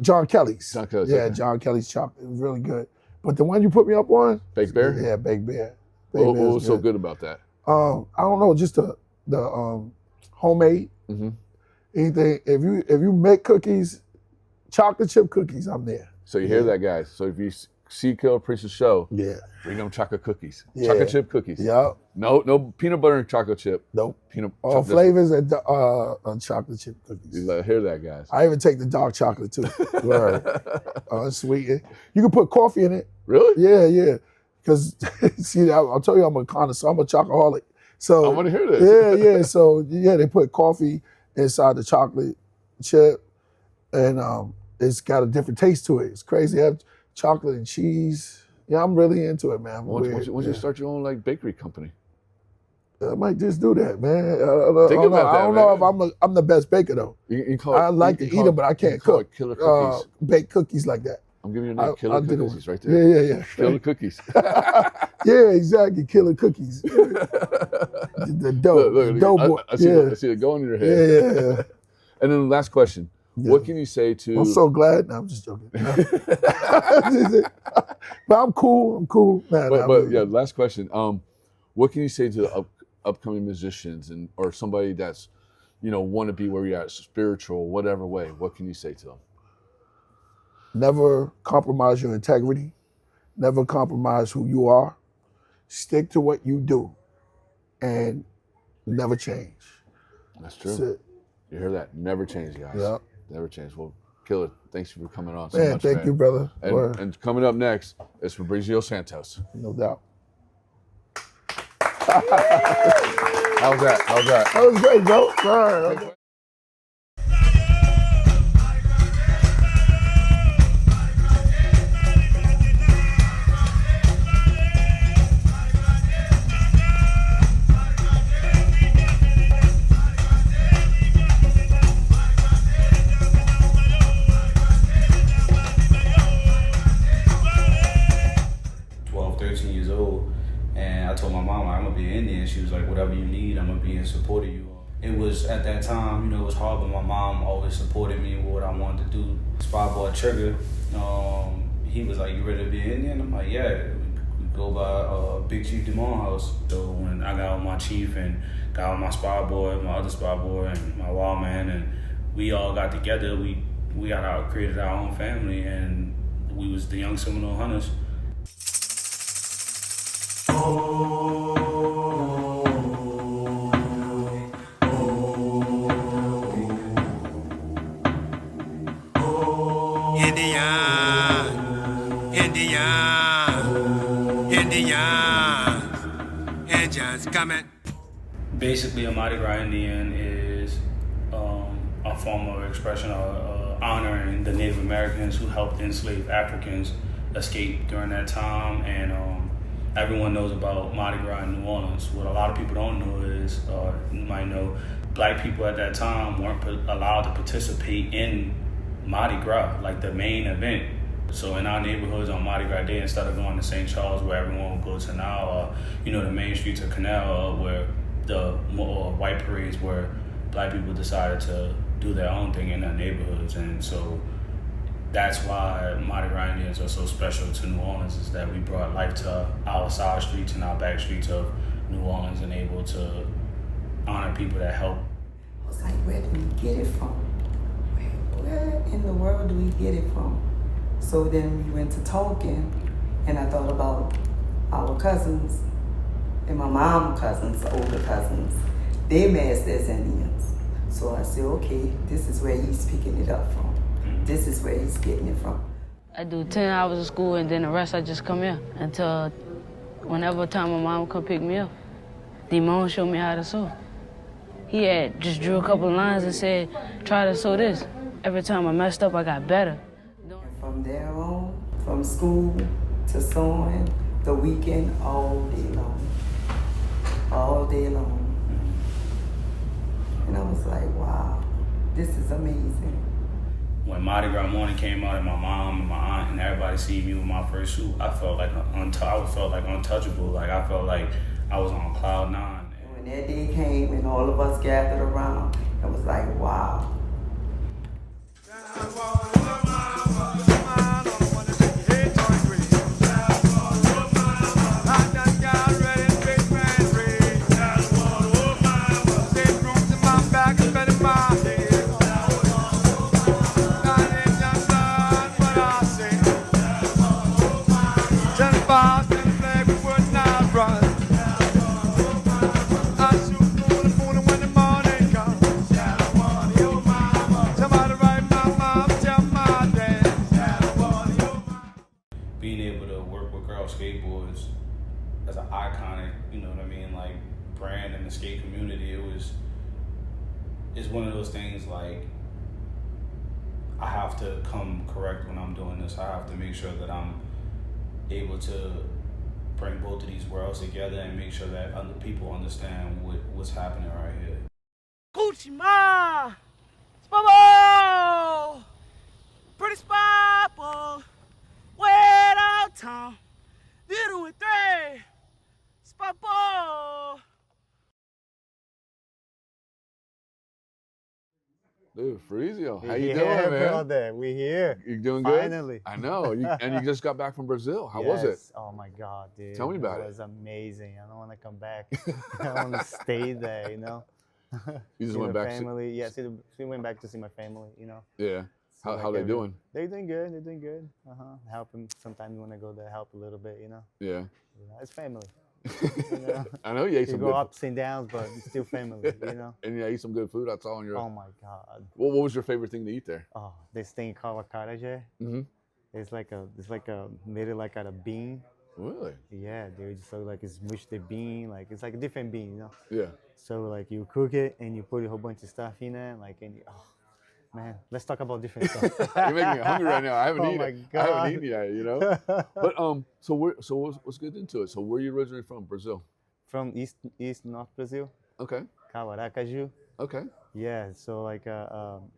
John Kelly's. John Kelly's. Yeah, John Kelly's chocolate. It was really good. But the one you put me up on, Baked Bear. Yeah, Baked Bear. What was so good about that? I don't know, just the homemade. Anything. If you make cookies, chocolate chip cookies, I'm there. So you hear that, guys. So if you see Killah Priest's show, bring them chocolate cookies, chocolate chip cookies. Yep. No peanut butter and chocolate chip. Nope. All flavors and chocolate chip cookies. You hear that, guys. I even take the dark chocolate too. Sweet. You can put coffee in it. Really? Yeah. Because see, I'll tell you, I'm a connoisseur. I'm a chocoholic. So I want to hear this. Yeah. So they put coffee inside the chocolate chip, and it's got a different taste to it. It's crazy. I have chocolate and cheese. Yeah, I'm really into it, man. Why don't you start your own like bakery company? I might just do that, man. Think about that, I don't know if I'm the best baker though. You call it, I like to eat them, but I can't cook. Killah cookies. Bake cookies like that. I'm giving you a name. Killah cookies right there. Yeah. Killah cookies. Yeah, exactly. Killah cookies. The dough. Look, dough boy. I see it going in your head. Yeah. And then the last question. Yeah. What can you say to... I'm so glad. No, I'm just joking. But I'm cool. But last question. What can you say to the upcoming musicians or somebody that's, want to be where you're at, spiritual, whatever way? What can you say to them? Never compromise your integrity. Never compromise who you are. Stick to what you do and never change. That's true. That's it. You hear that? Never change, guys. Yep. Never change. Well, Killah, thanks for coming on so man, much, thank you, brother. And coming up next is Fabrizio Santos. No doubt. How's that? That was great, bro. All right. 13 years old, and I told my mom I'm gonna be in there, and she was like, whatever you need, I'm gonna be in support of you. It was at that time, it was hard, but my mom always supported me with what I wanted to do. Spot boy Trigger, he was like, you ready to be in there? And I'm like, yeah. We go by Big Chief Demon house. So when I got with my chief and got with my spot boy, my other spot boy, and my wild man, and we all got together, we created our own family, and we was the Young Seminole Hunters. Indians coming. Basically, a Mardi Gras Indian is a form of expression of honoring the Native Americans who helped enslaved Africans escape during that time, and everyone knows about Mardi Gras in New Orleans. What a lot of people don't know is, or you might know, black people at that time weren't allowed to participate in Mardi Gras, like the main event. So in our neighborhoods on Mardi Gras Day, instead of going to St. Charles where everyone would go to now, or the main streets of Canal, where the more white parades where black people decided to do their own thing in their neighborhoods. And so that's why Mardi Gras Indians are so special to New Orleans, is that we brought life to our side streets and our back streets of New Orleans and able to honor people that help. I was like, where do we get it from? Where in the world do we get it from? So then we went to talking, and I thought about our cousins and my mom's cousins, older cousins. They masked as Indians. So I said, okay, this is where he's picking it up from. This is where he's getting it from. I do 10 hours of school, and then the rest I just come here until whenever time my mom come pick me up. Demon showed me how to sew. He had just drew a couple of lines and said, try to sew this. Every time I messed up, I got better. From there on, from school to sewing, the weekend, all day long. All day long. And I was like, wow, this is amazing. When Mardi Gras morning came out and my mom and my aunt and everybody see me with my first suit, I felt like untouchable. Like I felt like I was on cloud 9. When that day came and all of us gathered around, it was like, wow. Skateboards as an iconic, like brand in the skate community, it's one of those things like I have to come correct when I'm doing this. I have to make sure that I'm able to bring both of these worlds together and make sure that other people understand what's happening right here. Coochie Ma! Spubble! Pretty Spubble! Way downtown! Little with three! Spubble! Dude, Fabrizio, how you doing, man? Brother, we here. You doing good? Finally. I know. And you just got back from Brazil. How was it? Oh my God, dude. Tell me about it. It was amazing. I don't want to come back. I want to stay there, you know. You just see went the back. Family. Yeah, we went back to see my family, you know. Yeah. So How they doing? They're doing good. They're doing good. Help them. Sometimes when I go there, help a little bit, you know. Yeah. It's family. You know? I know you ate some go good ups and downs, but it's still family, you know. And you ate some good food. I saw on your. Oh my God. What was your favorite thing to eat there? Oh, this thing called acarajé. It's like a made it like out of bean. Really? Yeah, dude. So like it's mushed the bean, like it's like a different bean, you know. Yeah. So like you cook it and you put a whole bunch of stuff in it, like man, let's talk about different stuff. You're making me hungry right now. I haven't eaten. My I God. haven't eaten yet, you know. But so let's get into it. So where are you originally from? Brazil. From East North Brazil. Okay. Cavaracaju. Okay. Yeah. So like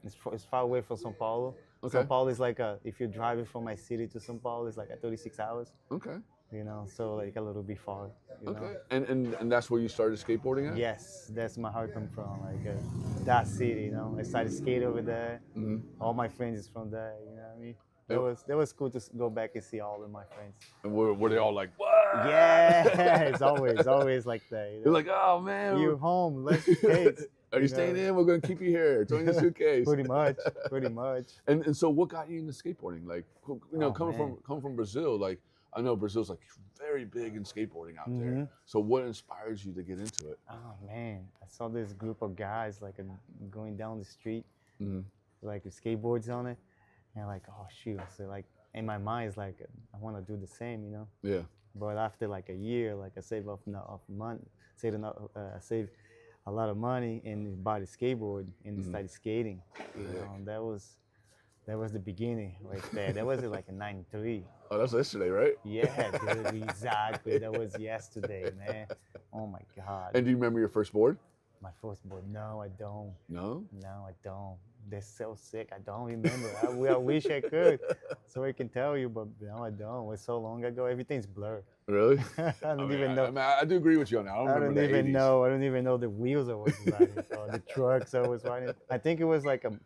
it's far away from São Paulo. Okay. São Paulo is like if you're driving from my city to São Paulo, it's like 36 hours. Okay. You know, so like a little bit far. You know? And that's where you started skateboarding at? Yes, that's my heart come from, like that city. You know, I started skate over there. All my friends is from there. You know what I mean? That was cool to go back and see all of my friends. And were they all like, what? Yeah, it's always like that. You know? They're like, oh man, you're home. Let's skate. Are you staying in? We're gonna keep you here. Throw in the suitcase. Pretty much. And so, what got you into skateboarding? Like, you know, coming from Brazil, like I know Brazil's like very big in skateboarding out there. So, what inspires you to get into it? Oh man, I saw this group of guys like going down the street, like with skateboards on it, and like, oh shoot. So like in my mind, it's like I want to do the same, you know. Yeah. But after like a year, like I saved up money, saved a lot of money and bought a skateboard and started skating. You know, that was the beginning right there. That was like in '93. Oh, that's yesterday, right? Yeah, dude, exactly. That was yesterday, man. Oh my God. And do you remember your first board? My first board? No, I don't. No? No, I don't. They're so sick. I don't remember. I wish I could, so I can tell you, but no, I don't. It was so long ago. Everything's blurred. Really? I don't even know. I mean, I do agree with you on that. I don't even know. I don't even know the wheels I was riding, or the trucks I was riding. I think it was like a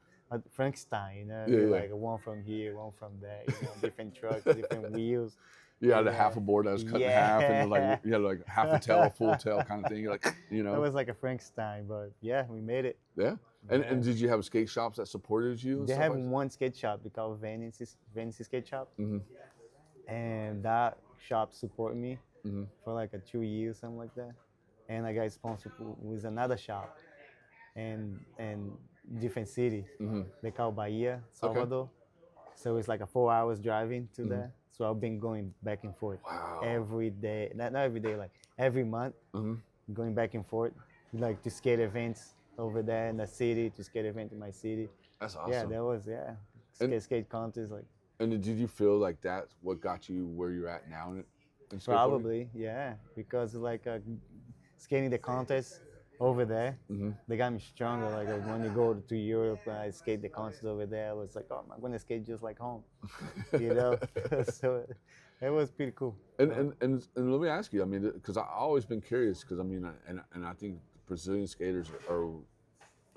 Frankenstein, you know, like one from here, one from there, you know, different trucks, different wheels. You had a half a board that was cut in half, and like you had like half a tail, full tail kind of thing. You're like, you know. It was like a Frankenstein, but yeah, we made it. Yeah. And did you have skate shops that supported you? They have one skate shop called Venice Skate Shop, and that shop supported me for like 2 years, something like that. And I got sponsored with another shop, and different city. They call Bahia, Salvador. Okay. So it's like a 4 hours driving to there. So I've been going back and forth every day. Not every day, like every month, going back and forth, like to skate events over there in the city, to skate event in my city. That's awesome. Yeah, that was skate contest like. And did you feel like that's what got you where you're at now in Probably, yeah, because like skating the contest over there, they got me stronger. Like when you go to Europe, I skate the contest over there. I was like, oh, I'm gonna skate just like home, you know. So it was pretty cool. And let me ask you, I mean, because I've always been curious, because I mean, and I think Brazilian skaters are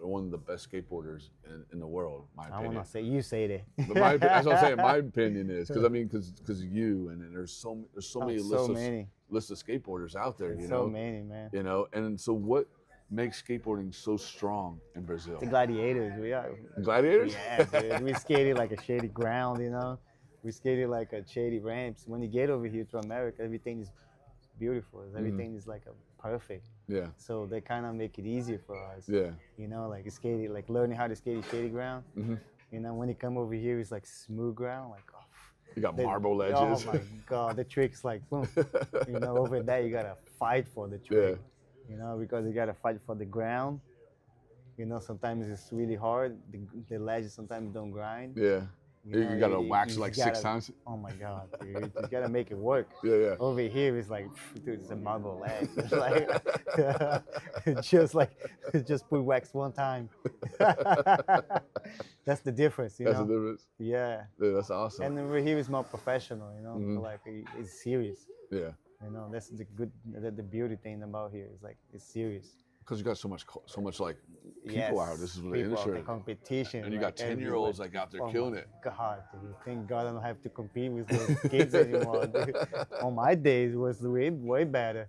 one of the best skateboarders in the world. My opinion. I want to say you say that. But that's what I'm saying. My opinion is because I mean, because you and there's so many lists of skateboarders out there. There's you know, so many, man. You know, and so what makes skateboarding so strong in Brazil? The gladiators, we are. Gladiators? Yeah, dude. We skated like a shady ground, you know. We skated like a shady ramps. When you get over here to America, everything is beautiful. Everything is like perfect. Yeah. So they kind of make it easier for us. Yeah. You know, like skating, like learning how to skate shady ground. You know, when you come over here, it's like smooth ground. Like, oh. You got marble ledges. Oh my God, the trick's like boom. You know, over there you gotta fight for the trick. Yeah. You know, because you gotta fight for the ground, You know, sometimes it's really hard. The ledges sometimes don't grind. Yeah. You You gotta wax it like gotta, 6 times. Oh my God, dude! You gotta make it work. Yeah. Over here, it's like, dude, it's a marble ledge. It's like, just put wax one time. That's the difference, you know. That's the difference. Yeah. Yeah, that's awesome. And over here is more professional, you know. Like it's serious. Yeah. You know, that's the beauty thing about here. It's like it's serious. Because you got so much like people Yes, out. This is the people, industry. the competition. And you got 10-year-olds like out there killing it. God, dude, thank God I don't have to compete with those kids anymore. Dude. On my days, it was way better.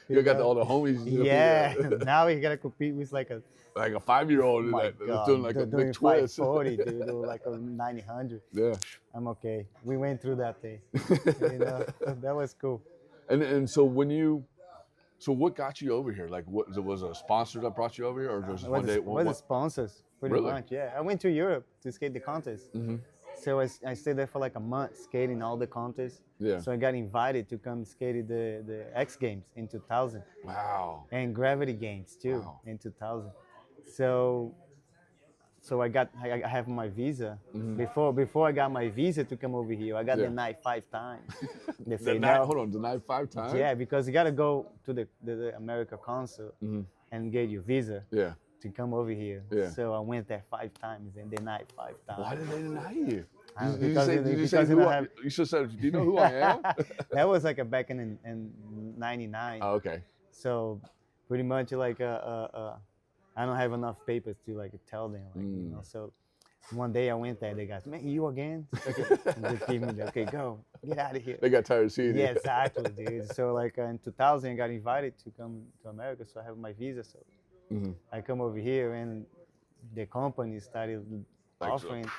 You got all the homies. Yeah, now you gotta compete with like a 5-year-old that's doing like a big twist. 540, dude, or like a 900. Yeah, I'm okay. We went through that day. You know, that was cool. And so what got you over here? Like, was it a sponsor that brought you over here, or was it one day? Was the sponsors pretty Really? much? Yeah, I went to Europe to skate the contest. So I stayed there for like a month skating all the contests. Yeah. So I got invited to come skate the X Games in 2000. Wow. And Gravity Games too in 2000. So I have my visa. Before I got my visa to come over here, I got denied 5 times. They say no. Hold on, denied 5 times? Yeah, because you got to go to the America consul and get your visa. Yeah. To come over here. Yeah. So I went there 5 times and denied 5 times. Why did they deny you? You should have said, do you know who I am? That was like back in 99. Oh, okay. So pretty much like I don't have enough papers to like tell them, like, you know. So one day I went there, they got, man, you again? And they gave me okay, go, get out of here. They got tired of seeing you. Yeah, exactly, dude. So like in 2000, I got invited to come to America, so I have my visa. So I come over here and the company started offering.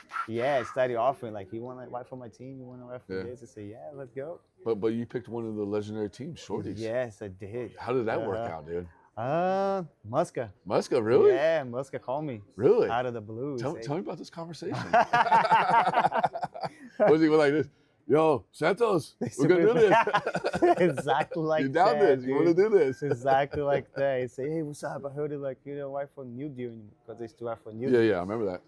Started offering like, you want to wife for my team? You want to wife for this? I say, yeah, let's go. But you picked one of the legendary teams, Shorties. Yes, I did. How did that work out, dude? Muska. Muska, really? Yeah, Muska called me. Really? Out of the blue. Tell me about this conversation. Was he like this? Yo, Santos, we're gonna do this. Exactly like you down that. This? You want to do this? Exactly like that. He say, hey, what's up? I heard it like you know, wife for New Deal because they still have for New Deal. Yeah, I remember that.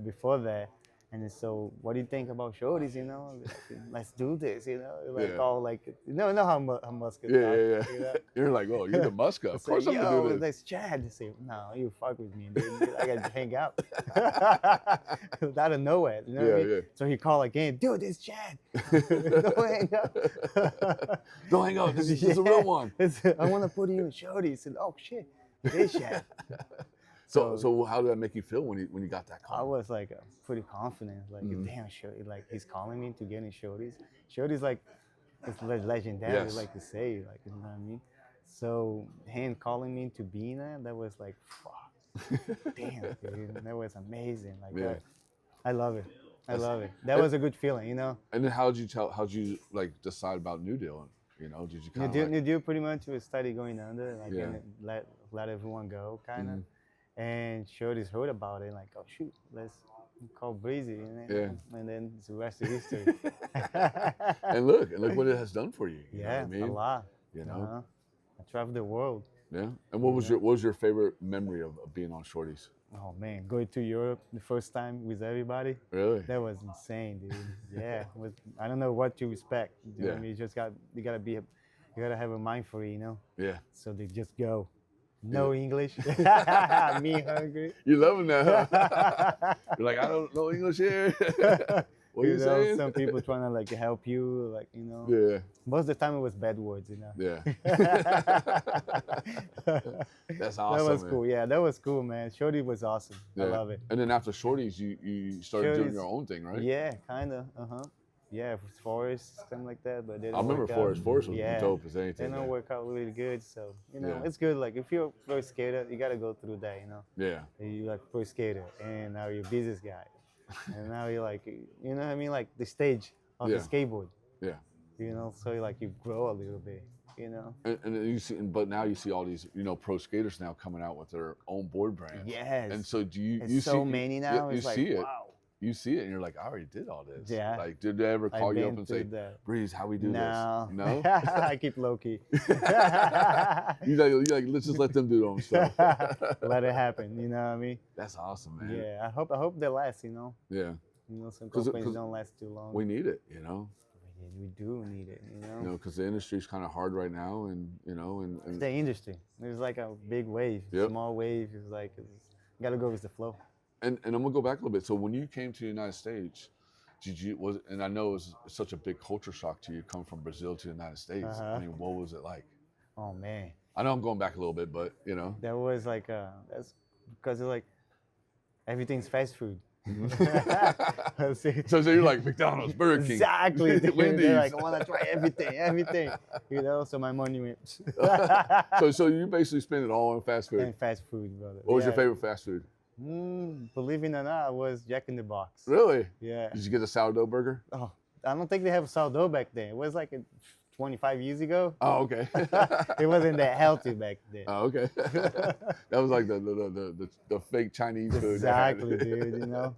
Before that. And so, what do you think about Shorties? You know, let's do this. You know, like all like, you know how Muska. Yeah. You know? You're like, oh, you're the Muska. Of course, I'm gonna do this. That's Chad. They say, no, you fuck with me, dude. I gotta hang out. Out of nowhere. You know what I mean? So he called again, dude, it's Chad. Don't hang up. Don't hang up. This is a real one. I want to put you in Shorties. He said, oh shit, it is Chad. So how did that make you feel when you got that call? I was like pretty confident, like damn, Shorty, like he's calling me to get in Shorties. Shorties like it's legendary, like to say, like you know what I mean. So him calling me to be in that was like, fuck, damn, dude, that was amazing. Like I love it. I love it. That was a good feeling, you know. And then how'd you like decide about New Deal? You know, did you kind of New Deal pretty much was started going under, like and let everyone go, kind of. And Shorty's heard about it, like, oh shoot, let's call Breezy, and then the rest is history. and look what it has done for you. You know what I mean? A lot. You know, I traveled the world. Yeah. And what was your favorite memory of being on Shorties? Oh man, going to Europe the first time with everybody. Really? That was insane, dude. Yeah, I don't know what to expect. You know what I mean? You gotta have a mind for it, you know. Yeah. So they just go. No English. Me hungry. You loving that, huh? You're like, I don't know English here. What are you saying? Some people trying to like help you, like, you know. Yeah. Most of the time it was bad words, you know. Yeah. That's awesome. That was man. cool. Yeah, that was cool, man. Shorty was awesome. Yeah. I love it. And then after Shorties, you started doing your own thing, right? Yeah, kind of. Yeah, Forest, something like that, but they didn't I remember work Forest. out. Forest was dope as anything. They don't work out really good, so you know it's good. Like if you're a pro skater, you gotta go through that, you know. Yeah. You're like pro skater, and now you're business guy, and now you're like, you know what I mean, like the stage of the skateboard. Yeah. You know, so you grow a little bit, you know. And you see, but now you see all these, you know, pro skaters now coming out with their own board brand. Yes. And so do you? It's you so see, many now. You it's like see it. wow. you see it and you're like, I already did all this. Yeah. Like, did they ever call you up and say, Breeze, how we do No. this? No. I keep low key. you like, let's just let them do their own stuff. Let it happen. You know what I mean? That's awesome, man. Yeah. I hope they last. You know. Yeah. You know, some companies don't last too long. We need it. You know. We do need it. You know. You know, because the industry's kind of hard right now, and you know, and it's the industry. There's like a big wave, small wave. It's like you gotta go with the flow. And I'm gonna go back a little bit. So when you came to the United States, and I know it was such a big culture shock to you coming from Brazil to the United States. I mean, what was it like? Oh man. I know I'm going back a little bit, but you know. That was like that's because it's like everything's fast food. so you're like McDonald's, Burger King, exactly. Wendy's. They're like, I want to try everything. You know, so my money went. so you basically spend it all on fast food. And fast food, brother. What was your favorite fast food? Believe it or not, it was Jack in the Box. Really? Yeah. Did you get a sourdough burger? Oh, I don't think they have sourdough back then. It was like 25 years ago. Oh, okay. It wasn't that healthy back then. Oh, okay. That was like the fake Chinese food. Exactly, dude. You know.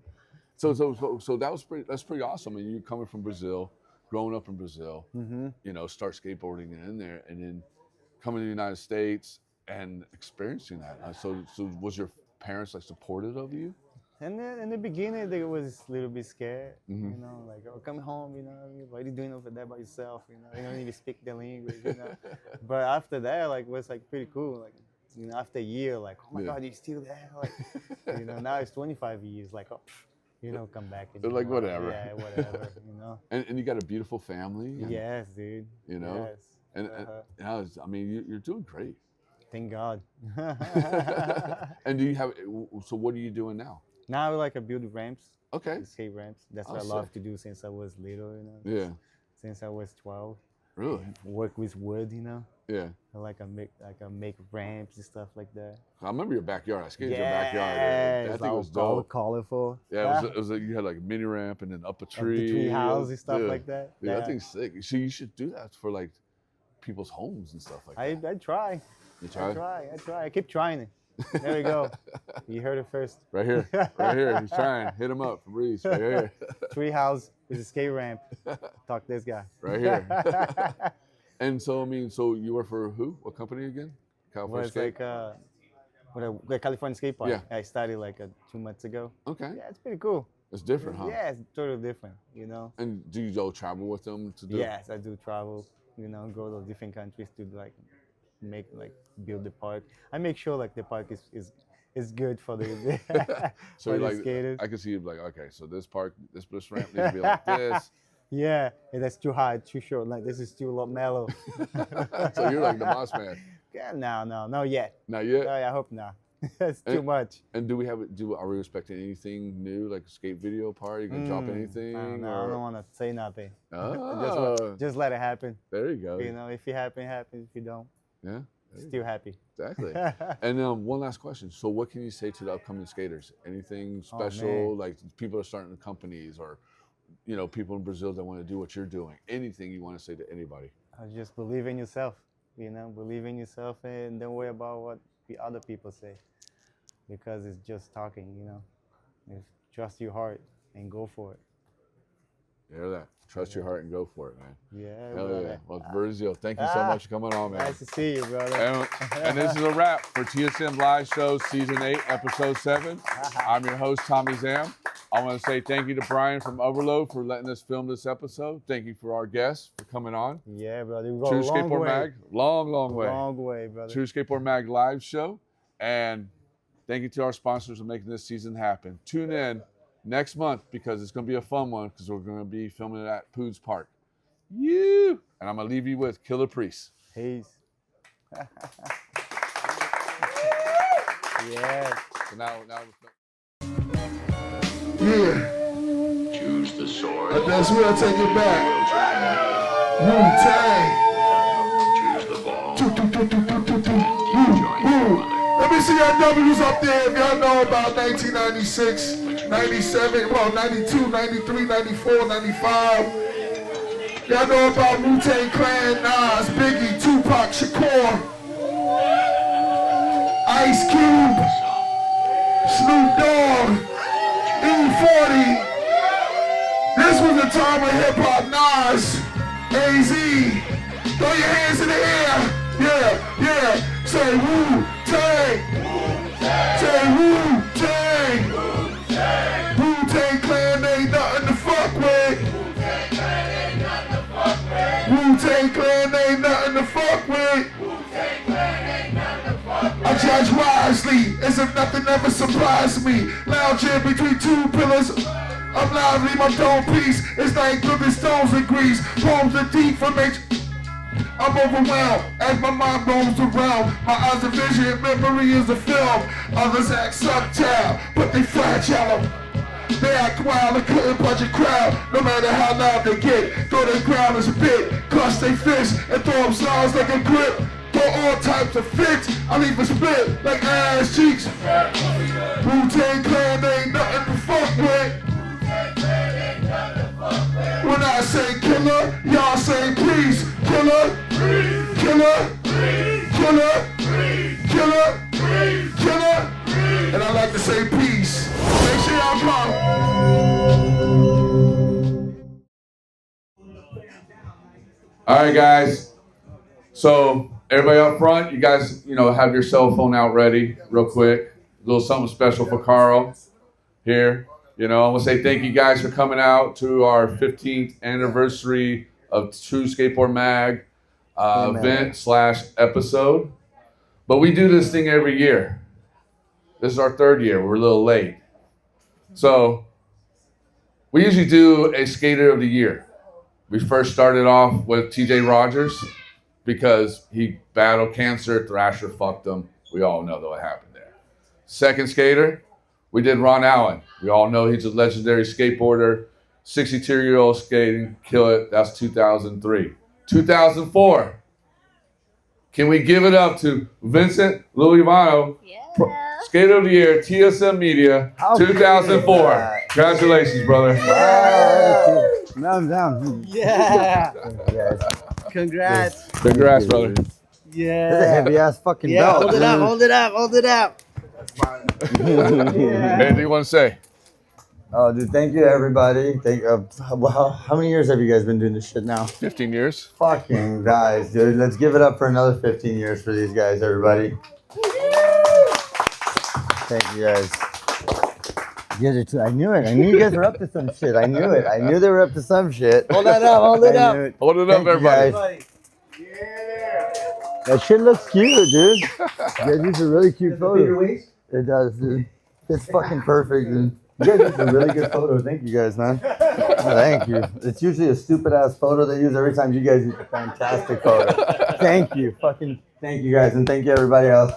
So that's pretty awesome. And you coming from Brazil, growing up in Brazil, you know, start skateboarding in there, and then coming to the United States and experiencing that. So was your parents like supportive of you? And then in the beginning, they was a little bit scared, you know, like, oh, come home, you know, what are you doing over there by yourself, you know, you don't even speak the language, you know. But after that, like, it was like pretty cool, like, you know, after a year, like, oh my God, you're still there, like, you know, now it's 25 years, like, oh, you know, come back. They're like, whatever. Yeah, whatever, you know. And you got a beautiful family. Yes, dude. You know, yes. And I mean, you're doing great. Thank God. And do you have? So what are you doing now? Now I like to build ramps. Okay. Skate ramps. That's what I love to do since I was little, you know. Yeah. Since I was 12. Really? Work with wood, you know. Yeah. I make ramps and stuff like that. I remember your backyard. I skated your backyard. That thing was all dope. Colorful. Yeah, it was like you had like a mini ramp and then up a tree. The tree house and stuff like that. Yeah, that thing's sick. So you should do that for like people's homes and stuff like that. I try. You try? I try. I keep trying it. There we go. You heard it first. Right here. Right here. He's trying. Hit him up, Fabrizio. Right here. Tree house with a skate ramp. Talk this guy. Right here. And so, I mean, so you work for who? What company again? California Skate? Like California Skate Park. Yeah. I started like 2 months ago. Okay. Yeah, it's pretty cool. It's different, huh? Yeah, it's totally different, you know. And do you go travel with them to do? Yes, I do travel, you know, go to different countries to like build the park. I make sure like the park is good for the so for the like skaters. I can see you like, okay, so this park, this ramp needs to be like this. Yeah, and that's too high, too short. Like this is too mellow. So you're like the boss man. Yeah, no yet. Not yet. I hope not. It's too much. And are we expecting anything new, like a skate video part? You can drop anything? No, I don't want to say nothing. Oh. Just let it happen. There you go. You know, if it happen. If you don't, still happy. Exactly. And one last question. So what can you say to the upcoming skaters? Anything special? Like people are starting companies, or you know, people in Brazil that want to do what you're doing. Anything you want to say to anybody? Just believe in yourself. You know, believe in yourself and don't worry about what the other people say, because it's just talking. You know, trust your heart and go for it. You hear that? Trust your heart and go for it, man. Yeah. Hell yeah. Well, Fabrizio, thank you so much for coming on, man. Nice to see you, brother. And this is a wrap for TSM Live Show Season 8, Episode 7. I'm your host, Tommie Zam. I want to say thank you to Brian from Overload for letting us film this episode. Thank you for our guests for coming on. Yeah, brother. We got True a long Skateboard way. Mag. Long way. Long way, brother. True Skateboard Mag Live Show. And thank you to our sponsors for making this season happen. Tune in next month because it's going to be a fun one because we're going to be filming it at Poods Park. And I'm going to leave you with Killah Priest. Peace. Yeah. So now Yeah. Choose the sword. That's where I take it back. Wu-Tang. Choose the ball. Let me see your W's up there if y'all know about 1996, 97, well, 92, 93, 94, 95. Y'all know about Wu-Tang Clan, Nas, Biggie, Tupac, Shakur, Ice Cube, Snoop Dogg, E40, was the time of hip hop. Nas, AZ, throw your hands in the air. Yeah. Say Wu-Tang. Say Wu-Tang. Wu-Tang Clan ain't nothing to fuck with. Wu-Tang Clan ain't nothing to fuck with. I judge wisely, as if nothing ever surprised me. Lounging between two pillars, I'm lively, my dome piece. It's like dripping stones and grease. Poems are deep from I'm overwhelmed as my mind roams around. My eyes are vision, memory is a film. Others act subtle, but they fragile. They act wild and couldn't punch a crowd. No matter how loud they get, throw their ground as a bit. Clutch they fists and throw them slides like a grip. Throw all types of fits, I leave a split like ass cheeks. Wu-Tang Clan ain't nothing to fuck with. When I say killer, y'all say please. Killer, killer, killer, killer, killer. And I like to say peace. Make sure y'all come. All right, guys. So everybody up front, you guys, have your cell phone out ready real quick. A little something special for Carl here. I want to say thank you guys for coming out to our 15th anniversary of True Skateboard Mag event/episode. But we do this thing every year. This is our third year. We're a little late. So we usually do a Skater of the Year. We first started off with TJ Rogers because he battled cancer. Thrasher fucked him. We all know what happened there. Second skater, we did Ron Allen. We all know he's a legendary skateboarder. 62-year-old skating, kill it. That's 2003. 2004. Can we give it up to Vincent Luevanos? Yeah. Skater of the Year, TSM Media, 2004. Congratulations, brother. Wow. Down. Yeah. Congrats. Congrats, brother. Yeah. That's a heavy ass fucking belt. Hold it up. Anything you want to say? Oh, dude, thank you, everybody. How many years have you guys been doing this shit now? 15 years. Fucking guys, dude. Let's give it up for another 15 years for these guys, everybody. Thank you, guys. You guys are too, I knew it. I knew you guys were up to some shit. I knew it. I knew they were up to some shit. Hold that up. Hold it up, everybody. That shit looks cute, dude. You guys use a really cute photo. It does, dude. It's fucking perfect, dude. You guys use a really good photo. Thank you guys, man. Thank you. It's usually a stupid ass photo they use every time you guys use a fantastic photo. Thank you. Fucking thank you guys, and thank you everybody else.